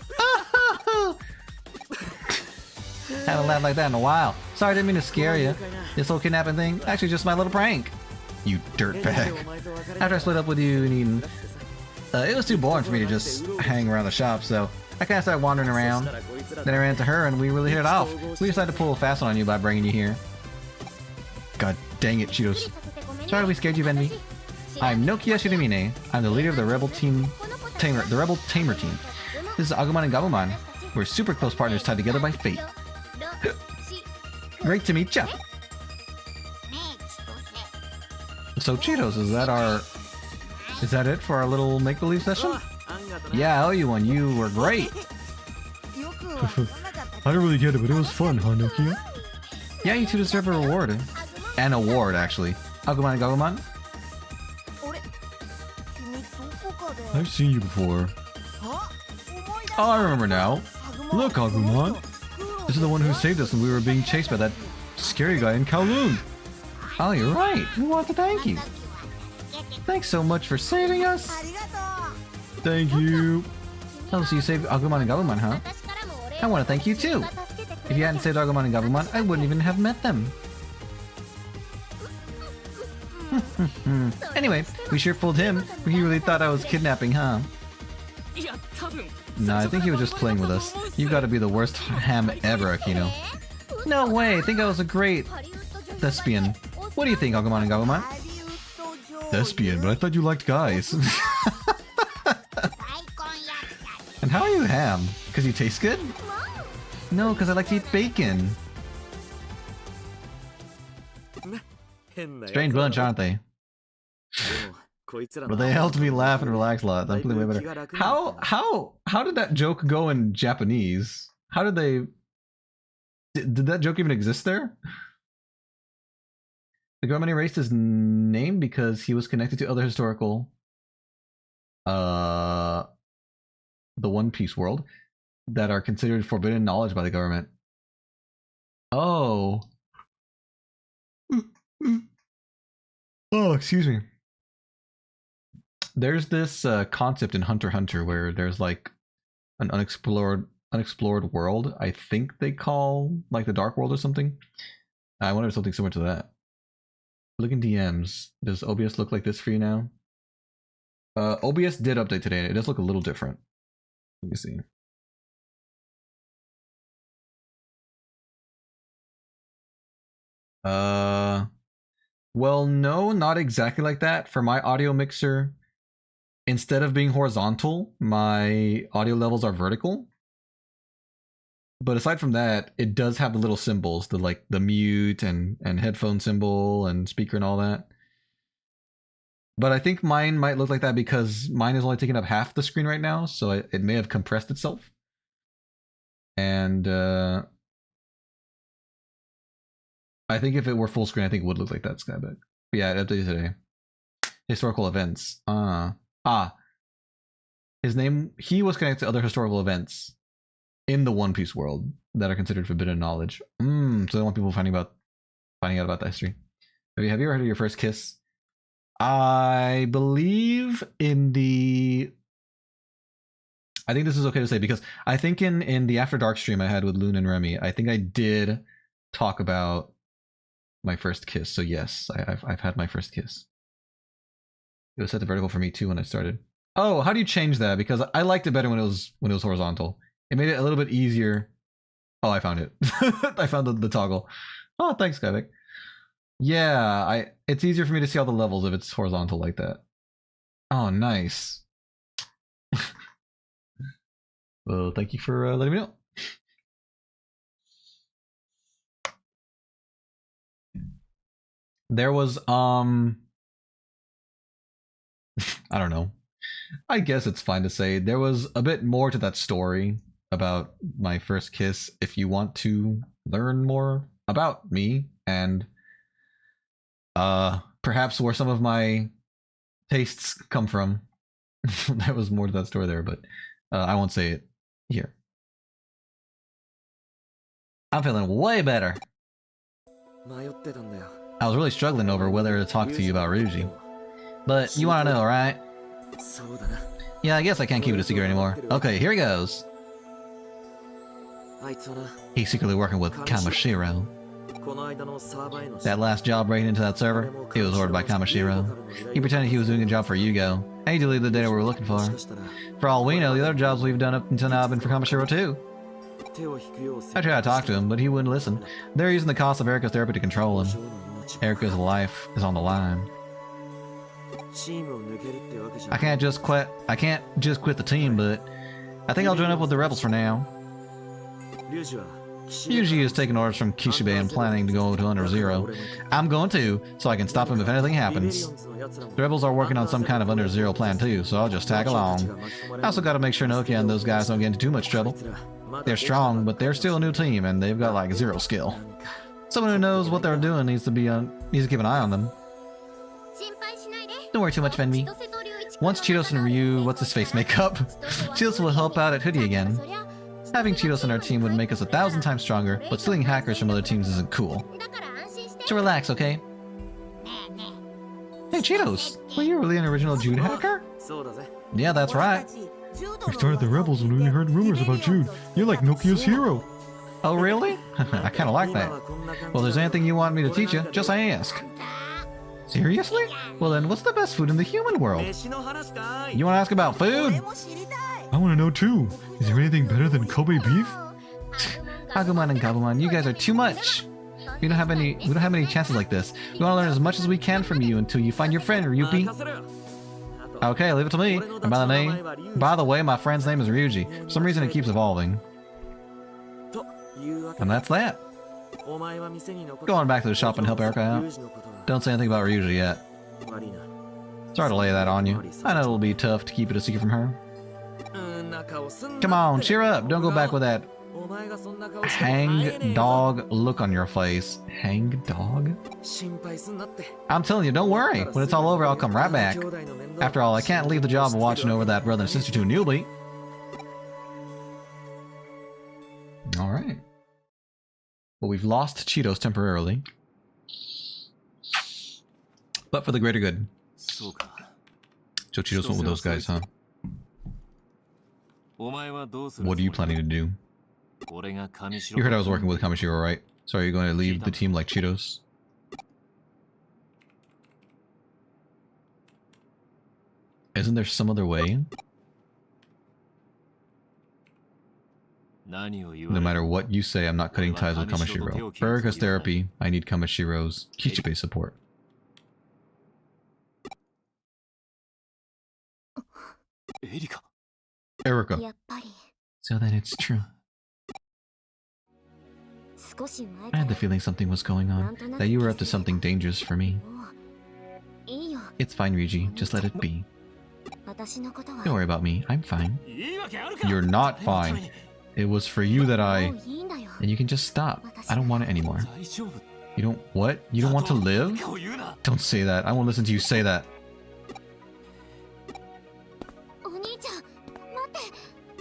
Haven't laughed like that in a while. Sorry, I didn't mean to scare you. This whole kidnapping thing, actually just my little prank. You dirtbag. After I split up with you and Eden, it was too boring for me to just hang around the shop, so I kind of started wandering around. Then I ran into her and we really hit it off. We decided to pull a fast one on you by bringing you here. God dang it, Cheetos. Sorry we scared you, Venvi. I'm Nokia Shirimine. I'm the leader of the Rebel Tamer team. This is Agumon and Gabumon. We're super close partners tied together by fate. Great to meet ya. So Cheetos, is that it for our little make-believe session? Yeah, I owe you one. You were great. I don't really get it, but it was fun, huh, Nokia? Yeah, you two deserve a reward. An award, actually. Agumon and Gabumon? I've seen you before. Oh, I remember now. Look, Agumon. This is the one who saved us when we were being chased by that scary guy in Kowloon. Oh, you're right. We want to thank you. Thanks so much for saving us. Thank you. Oh, so you saved Agumon and Gabumon, huh? I want to thank you too. If you hadn't saved Agumon and Gabumon, I wouldn't even have met them. Anyway, we sure fooled him. He really thought I was kidnapping, huh? No, I think he was just playing with us. You've got to be the worst ham ever, Akino. No way, I think I was a great thespian. What do you think, Agumon and Gabumon? Thespian, but I thought you liked guys. And how are you ham? Because you taste good? No, because I like to eat bacon. Strange bunch, aren't they? But they helped me laugh and relax a lot. That's way better. How did that joke go in Japanese? How did they... Did that joke even exist there? The government erased his name because he was connected to other historical... the One Piece world that are considered forbidden knowledge by the government. Oh. Oh, excuse me. There's this concept in Hunter x Hunter where there's like an unexplored world. I think they call like the Dark World or something. I wonder if something similar to that. Look in DMs. Does OBS look like this for you now? OBS did update today and it does look a little different. Let me see. Well, no, not exactly like that. For my audio mixer, instead of being horizontal, my audio levels are vertical. But aside from that, it does have the little symbols, the like the mute and headphone symbol and speaker and all that. But I think mine might look like that because mine is only taking up half the screen right now, so it may have compressed itself. And I think if it were full screen, I think it would look like that, Skyback. But yeah, it updated today. Historical events. His name, he was connected to other historical events in the One Piece world that are considered forbidden knowledge. So they don't want people finding out about that history. Have you ever heard of your first kiss? I believe in the... I think this is okay to say because I think in the After Dark stream I had with Loon and Remy, I think I did talk about my first kiss. So yes, I've had my first kiss. It was set to vertical for me too when I started. Oh, how do you change that? Because I liked it better when it was horizontal. It made it a little bit easier. Oh, I found it. I found the toggle. Oh, thanks, Skyvik. Yeah, it's easier for me to see all the levels if it's horizontal like that. Oh, nice. Well, thank you for letting me know. There was I don't know. I guess it's fine to say there was a bit more to that story about my first kiss if you want to learn more about me and perhaps where some of my tastes come from. There was more to that story there, but I won't say it here. I'm feeling way better. I was really struggling over whether to talk to you about Ryuji. But you want to know, right? Yeah, I guess I can't keep it a secret anymore. Okay, here he goes. He's secretly working with Kamashiro. That last job breaking into that server, it was ordered by Kamashiro. He pretended he was doing a job for Yugo, and he deleted the data we were looking for. For all we know, the other jobs we've done up until now have been for Kamashiro too. I tried to talk to him, but he wouldn't listen. They're using the cost of Erika's therapy to control him. Erika's life is on the line. I can't just quit the team, but I think I'll join up with the rebels for now. Ryuji is taking orders from Kishibe and planning to go to Under Zero. I'm going to, so I can stop him if anything happens. The rebels are working on some kind of Under Zero plan too, so I'll just tag along. I also gotta make sure Nokia and those guys don't get into too much trouble. They're strong, but they're still a new team, and they've got like zero skill. Someone who knows what they're doing needs to keep an eye on them. Don't worry too much, Venmi. Once Cheetos and Ryu, what's-his-face make up, Cheetos will help out at Hoodie again. Having Cheetos on our team would make us 1,000 times stronger, but stealing hackers from other teams isn't cool. So relax, okay? Hey Cheetos, were you really an original Jude hacker? Yeah, that's right. We started the rebels when we heard rumors about Jude. You're like Nokia's hero. Oh really? I kinda like that. Well, if there's anything you want me to teach you, just ask. Seriously? Well then, what's the best food in the human world? You wanna ask about food? I want to know too. Is there anything better than Kobe beef? Agumon and Gabumon, you guys are too much. We don't have any chances like this. We want to learn as much as we can from you until you find your friend, Ryupi. Okay, leave it to me. And by the way, my friend's name is Ryuji. For some reason it keeps evolving. And that's that. Go on back to the shop and help Erika out. Don't say anything about Ryuji yet. Sorry to lay that on you. I know it'll be tough to keep it a secret from her. Come on, cheer up. Don't go back with that hang dog look on your face. Hang dog? I'm telling you, don't worry. When it's all over, I'll come right back. After all, I can't leave the job of watching over that brother and sister to a newbie. Alright. Well, we've lost Cheetos temporarily. But for the greater good. So Cheetos went with those guys, huh? What are you planning to do? You heard I was working with Kamishiro, right? So are you going to leave the team like Cheetos? Isn't there some other way? No matter what you say, I'm not cutting ties with Kamashiro. For Erika's therapy, I need Kamashiro's Kichibe support. Erika. So then it's true. I had the feeling something was going on, that you were up to something dangerous for me. It's fine, Ryuji. Just let it be. Don't worry about me. I'm fine. You're not fine. It was for you that I... And you can just stop. I don't want it anymore. You don't... What? You don't want to live? Don't say that. I won't listen to you say that.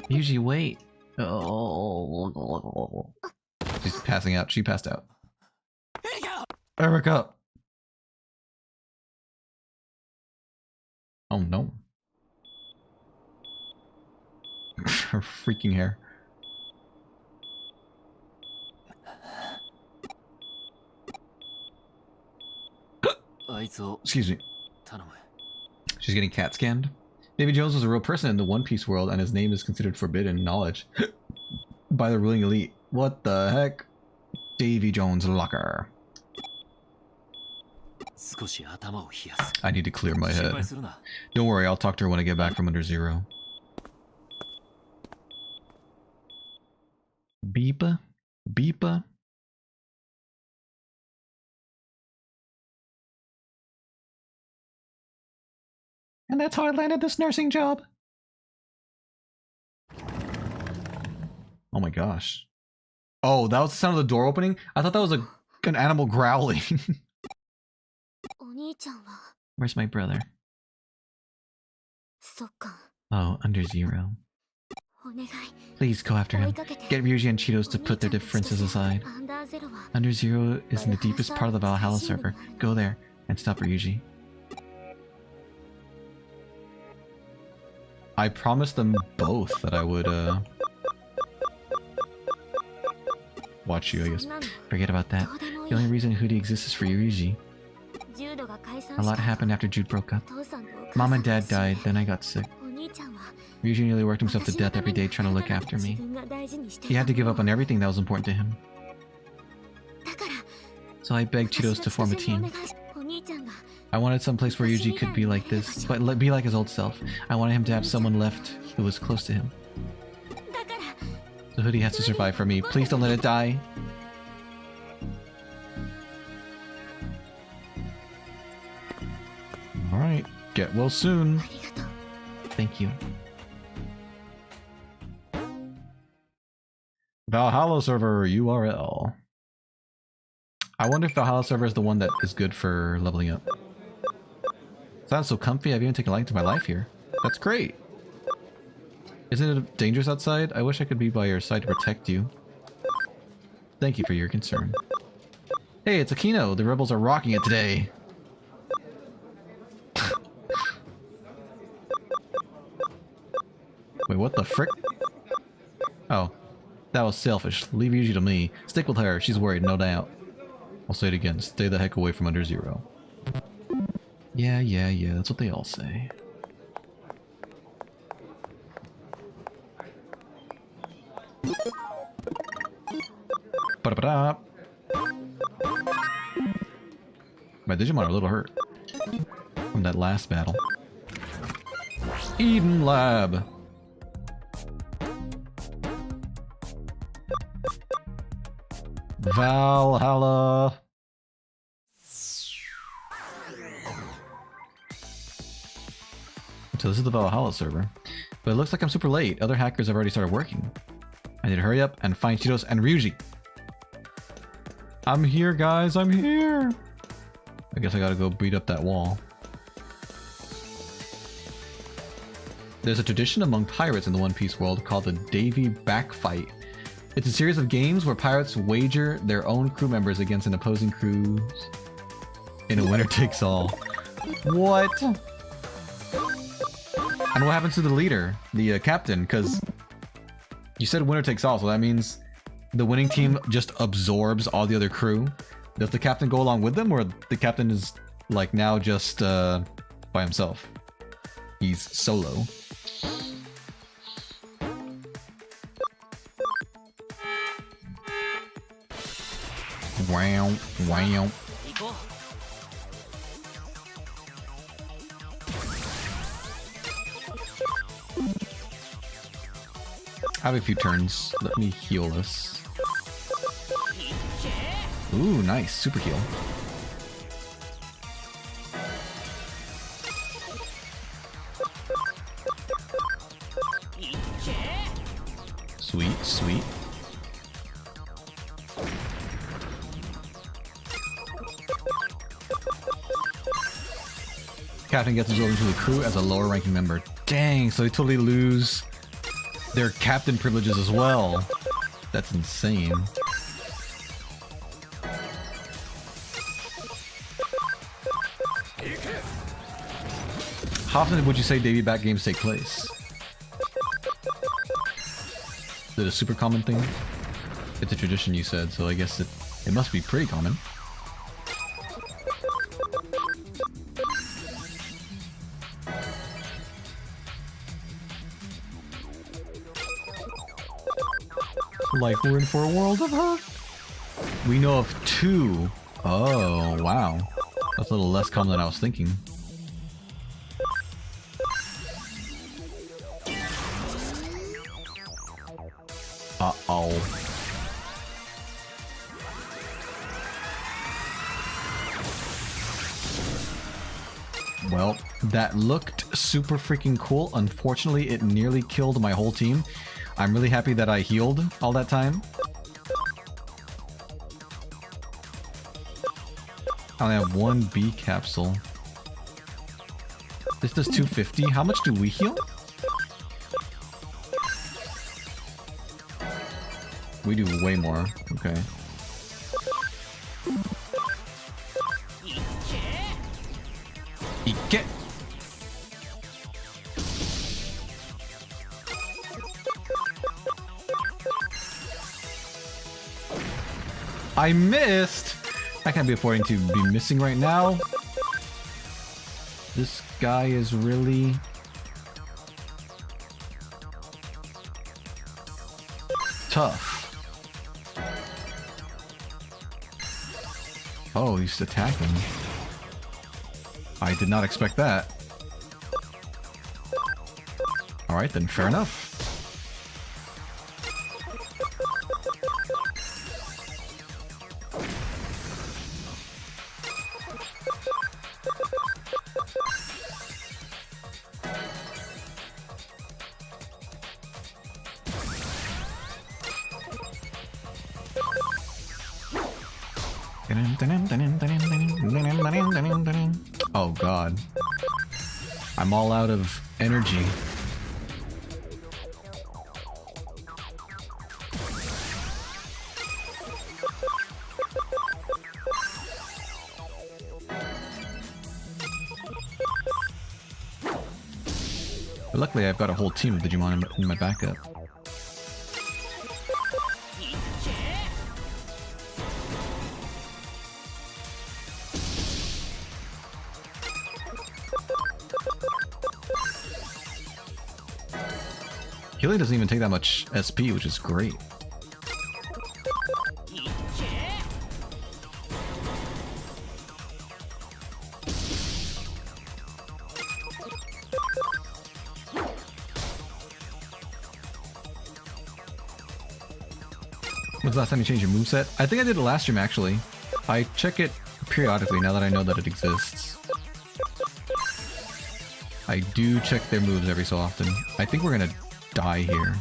Ryuji, wait. Oh. She's passing out. She passed out. Erika! Oh no. Her freaking hair. Excuse me. She's getting cat scanned. Davy Jones was a real person in the One Piece world, and his name is considered forbidden knowledge by the ruling elite. What the heck? Davy Jones' locker. I need to clear my head. Don't worry, I'll talk to her when I get back from Under Zero. Beepa? Beepa? And that's how I landed this nursing job. Oh my gosh. Oh, that was the sound of the door opening? I thought that was an animal growling. Where's my brother? Oh, Under Zero. Please go after him. Get Ryuji and Cheetos to put their differences aside. Under Zero is in the deepest part of the Valhalla server. Go there and stop Ryuji. I promised them both that I would, watch you, I guess. Forget about that. The only reason Hoodie exists is for Ryuji. A lot happened after Jude broke up. Mom and Dad died, then I got sick. Ryuji nearly worked himself to death every day trying to look after me. He had to give up on everything that was important to him. So I begged Cheetos to form a team. I wanted some place where Ryuji could be like this, but be like his old self. I wanted him to have someone left who was close to him. The Hoodie has to survive for me. Please don't let it die. Alright. Get well soon. Thank you. Valhalla server URL. I wonder if Valhalla server is the one that is good for leveling up. Sounds so comfy, I've even taken a liking to my life here. That's great! Isn't it dangerous outside? I wish I could be by your side to protect you. Thank you for your concern. Hey, it's Akino! The rebels are rocking it today! Wait, what the frick? Oh. That was selfish. Leave Yuji to me. Stick with her. She's worried, no doubt. I'll say it again. Stay the heck away from Under Zero. Yeah, that's what they all say. Ba-da-ba-da. My Digimon are a little hurt from that last battle. Eden Lab! Valhalla! So this is the Valhalla server. But it looks like I'm super late. Other hackers have already started working. I need to hurry up and find Cheetos and Ryuji. I'm here, guys. I'm here. I guess I gotta go beat up that wall. There's a tradition among pirates in the One Piece world called the Davy Backfight. It's a series of games where pirates wager their own crew members against an opposing crews in a winner-takes-all. What? And what happens to the leader, the captain? Because you said winner-takes-all, so that means the winning team just absorbs all the other crew. Does the captain go along with them, or the captain is like now just by himself? He's solo. Wow, wow. I have a few turns. Let me heal this. Ooh, nice. Super heal. Sweet, sweet. Captain gets absorbed into the crew as a lower ranking member. Dang, so they totally lose their captain privileges as well. That's insane. How often would you say debut back games take place? Is it a super common thing? It's a tradition, you said, so I guess it must be pretty common. Like we're in for a world of hurt. We know of 2. Oh, wow. That's a little less common than I was thinking. Uh-oh. Well, that looked super freaking cool. Unfortunately, it nearly killed my whole team. I'm really happy that I healed all that time. I only have 1 B capsule. This does 250. How much do we heal? We do way more. Okay. Ike! I missed! I can't be affording to be missing right now. This guy is really... tough. Oh, he's attacking. I did not expect that. Alright then, fair enough. Oh god. I'm all out of energy. But luckily I've got a whole team of Digimon in my backup. Healing doesn't even take that much SP, which is great. When's the last time you changed your moveset? I think I did it last stream, actually. I check it periodically now that I know that it exists. I do check their moves every so often. I think we're gonna die here.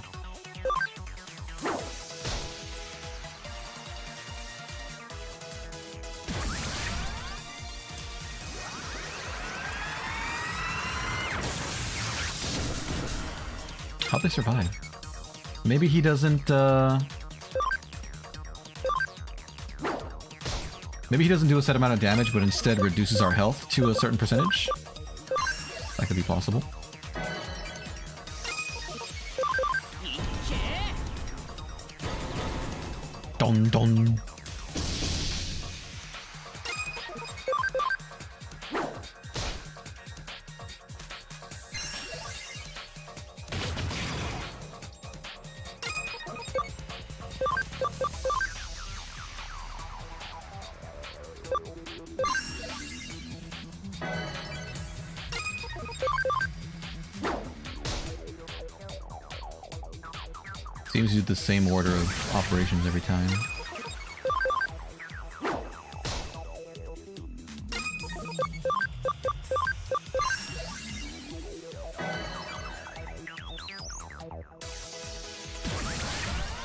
How'd they survive? Maybe he doesn't, maybe he doesn't do a set amount of damage, but instead reduces our health to a certain percentage? That could be possible. Dun dun. Seems to do the same order of operations every time.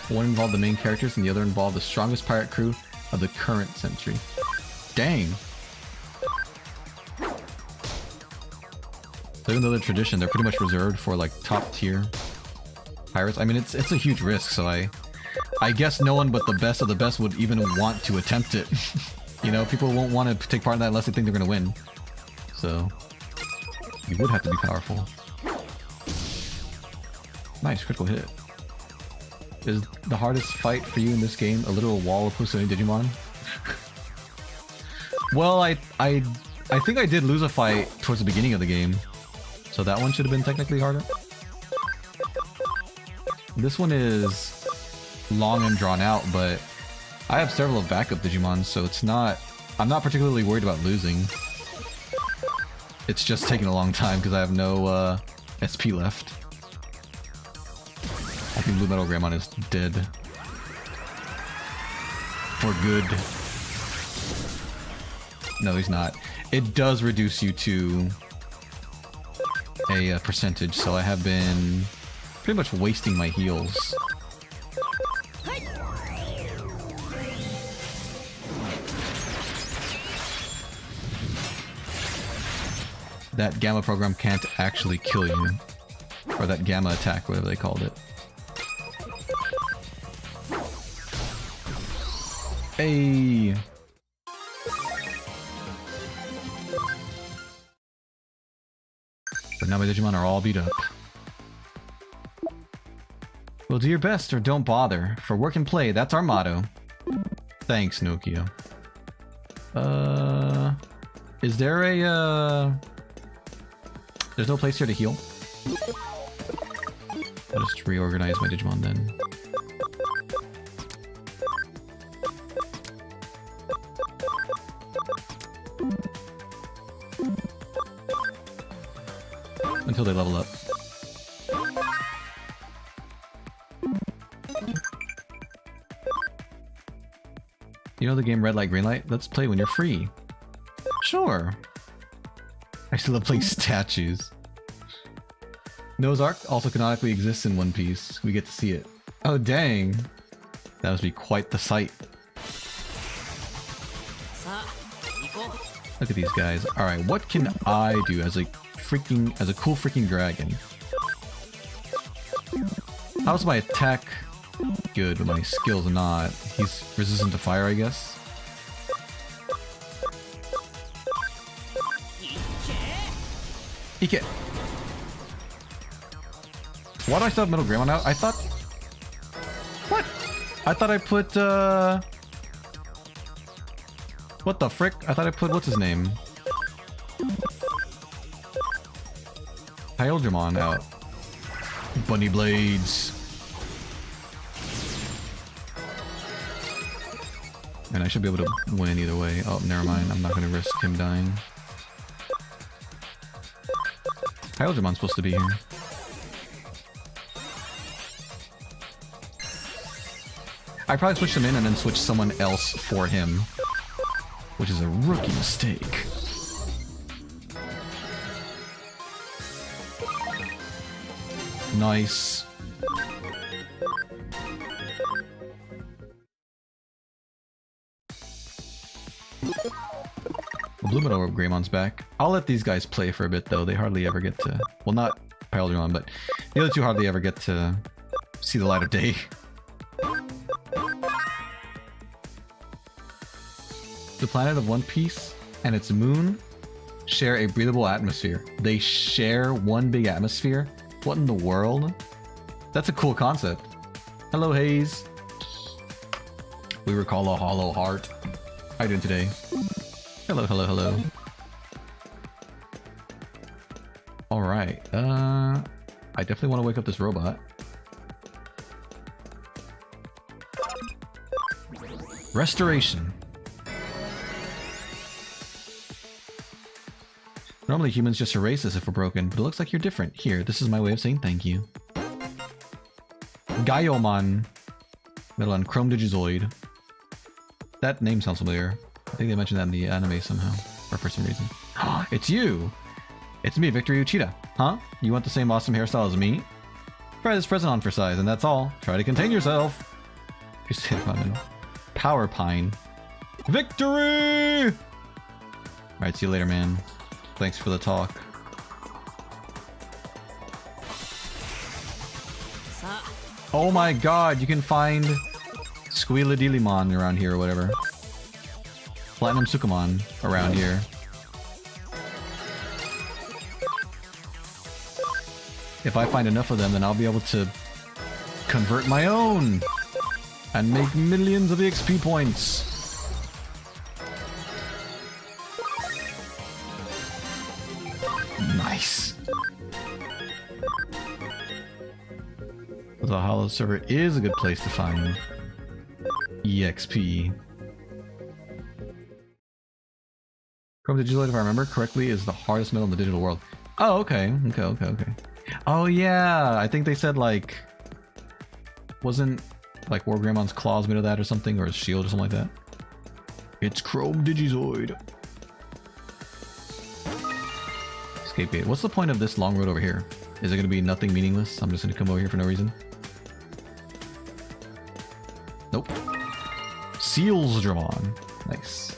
One involved the main characters and the other involved the strongest pirate crew of the current century. Dang! So even though they're tradition, they're pretty much reserved for like top tier pirates. I mean, it's a huge risk, so I guess no one but the best of the best would even want to attempt it. You know, people won't want to take part in that unless they think they're gonna win. So you would have to be powerful. Nice critical hit. Is the hardest fight for you in this game a literal wall of Hussein Digimon? Well, I think I did lose a fight towards the beginning of the game, so that one should have been technically harder. This one is long and drawn out, but I have several of backup Digimon, so it's not... I'm not particularly worried about losing. It's just taking a long time because I have no SP left. I think Blue Metal Greymon is dead. For good. No, he's not. It does reduce you to a percentage, so I have been pretty much wasting my heals. That Gamma program can't actually kill you. Or that Gamma attack, whatever they called it. Hey! But now my Digimon are all beat up. Well, do your best or don't bother. For work and play, that's our motto. Thanks, Nokia. Is there a, There's no place here to heal? I'll just reorganize my Digimon then. Until they level up. You know the game Red Light, Green Light? Let's play when you're free. Sure. I still love playing statues. Noah's Ark also canonically exists in One Piece. We get to see it. Oh dang. That must be quite the sight. Look at these guys. Alright, what can I do as a cool freaking dragon? How's my attack good, but my skills not? He's resistant to fire, I guess. Ike! Why do I still have Metal Greymon out? I thought... What? I thought I put, what the frick? I thought I put, what's his name? Hyldramon out. Bunny Blades. And I should be able to win either way. Oh, never mind. I'm not going to risk him dying. Hydramon's supposed to be here. I probably switched him in and then switched someone else for him, which is a rookie mistake. Nice. Blue Metal Greymon's back. I'll let these guys play for a bit though. They hardly ever get to... Well, not Hyldramon, but the other two hardly ever get to see the light of day. The planet of One Piece and its moon share a breathable atmosphere. They share one big atmosphere? What in the world? That's a cool concept. Hello, Haze. We recall a hollow heart. How you doing today? Hello, hello, hello. Alright, I definitely want to wake up this robot. Restoration. Normally humans just erase us if we're broken, but it looks like you're different. Here, this is my way of saying thank you. Gaiomon. Middle on Chrome Digizoid. That name sounds familiar. I think they mentioned that in the anime somehow. Or for some reason. It's you! It's me, Victor Uchida. Huh? You want the same awesome hairstyle as me? Try this present on for size, and that's all. Try to contain yourself. Just hit button. Power Pine. Victory! Alright, see you later, man. Thanks for the talk. Oh my god, you can find Squealadilymon around here or whatever. Platinum Sukamon around here. If I find enough of them, then I'll be able to convert my own and make millions of XP points. Nice. The Hollow server is a good place to find EXP. Chrome Digital, if I remember correctly, is the hardest metal in the digital world. Oh, okay. Okay. Oh yeah, I think they said like, wasn't like Wargreymmon's claws made of that or something, or his shield or something like that? It's Chrome Digizoid. Escape gate. What's the point of this long road over here? Is it going to be nothing meaningless? I'm just going to come over here for no reason. Nope. Seals Dramon. Nice.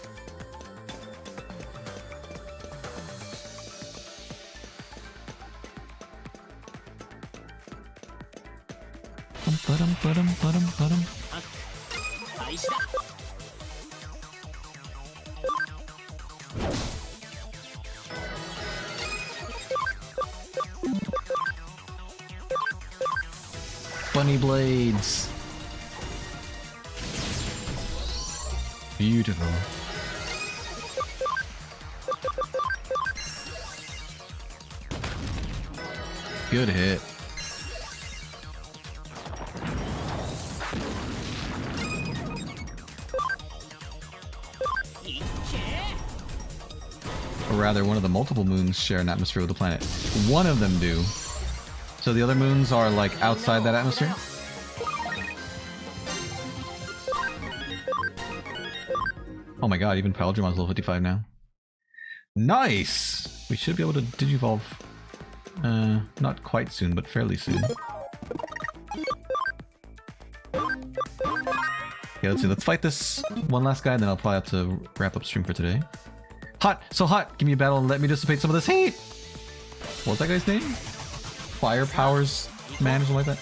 Bunny blades. Beautiful. Good hit. Or rather, one of the multiple moons share an atmosphere with the planet. One of them do. So the other moons are like outside that atmosphere? Oh my god, even Paldramon's level 55 now. Nice! We should be able to digivolve, not quite soon, but fairly soon. Okay, let's see, let's fight this one last guy, and then I'll probably have to wrap up stream for today. Hot! So hot! Give me a battle and let me dissipate some of this heat! What was that guy's name? Fire Powers Man or something like that?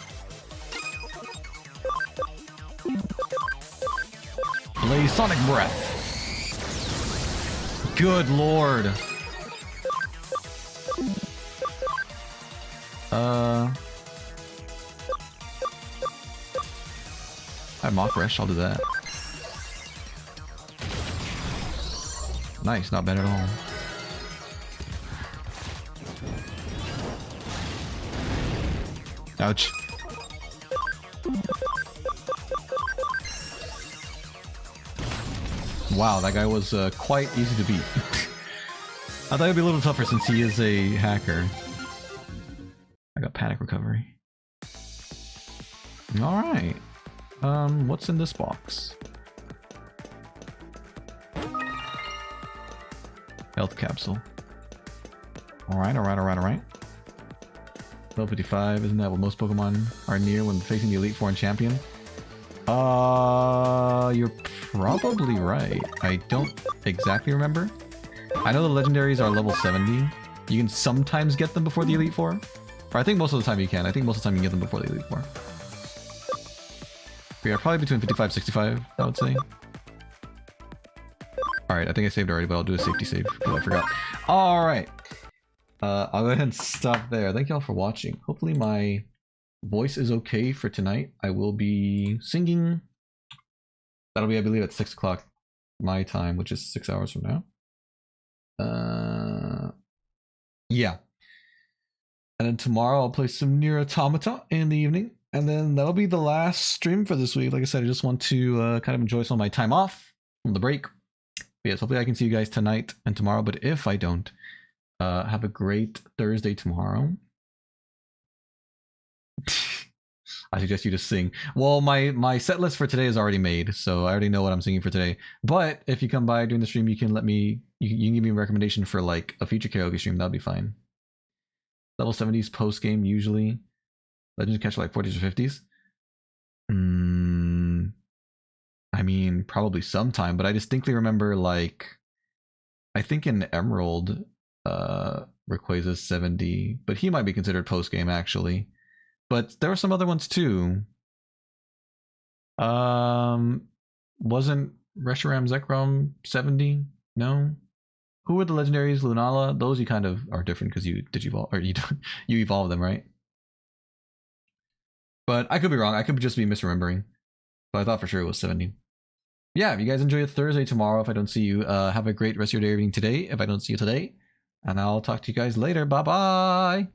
Blaze Sonic Breath! Good lord! I have Mock Rush, I'll do that. Nice, not bad at all. Ouch. Wow, that guy was quite easy to beat. I thought it'd be a little tougher since he is a hacker. I got panic recovery. Alright. What's in this box? Health capsule. Alright. Level 55, isn't that what most Pokemon are near when facing the Elite Four and Champion? You're probably right. I don't exactly remember. I know the legendaries are level 70. You can sometimes get them before the Elite Four. Or I think most of the time you can. I think most of the time you can get them before the Elite Four. We are probably between 55 and 65, I would say. Alright, I think I saved already, but I'll do a safety save because I forgot. Alright. I'll go ahead and stop there. Thank y'all for watching. Hopefully my voice is okay for tonight. I will be singing. That'll be, I believe, at 6 o'clock my time, which is 6 hours from now. Yeah. And then tomorrow I'll play some Nier Automata in the evening. And then that'll be the last stream for this week. Like I said, I just want to kind of enjoy some of my time off from the break. But yes, hopefully I can see you guys tonight and tomorrow. But if I don't, have a great Thursday tomorrow. I suggest you just sing. Well, my set list for today is already made, so I already know what I'm singing for today. But if you come by during the stream, you can let me. You can give me a recommendation for like a future karaoke stream. That'd be fine. Level 70s post game usually. Legends catch like 40s or 50s. I mean, probably sometime, but I distinctly remember like I think in Emerald, Rayquaza's 70, but he might be considered post game actually. But there were some other ones too. Wasn't Reshiram Zekrom 70? No. Who were the legendaries? Lunala? Those you kind of are different because you digivolve or you you evolve them, right? But I could be wrong. I could just be misremembering. But I thought for sure it was 70. Yeah, if you guys enjoy Thursday tomorrow, if I don't see you, have a great rest of your day or evening today, if I don't see you today. And I'll talk to you guys later. Bye-bye.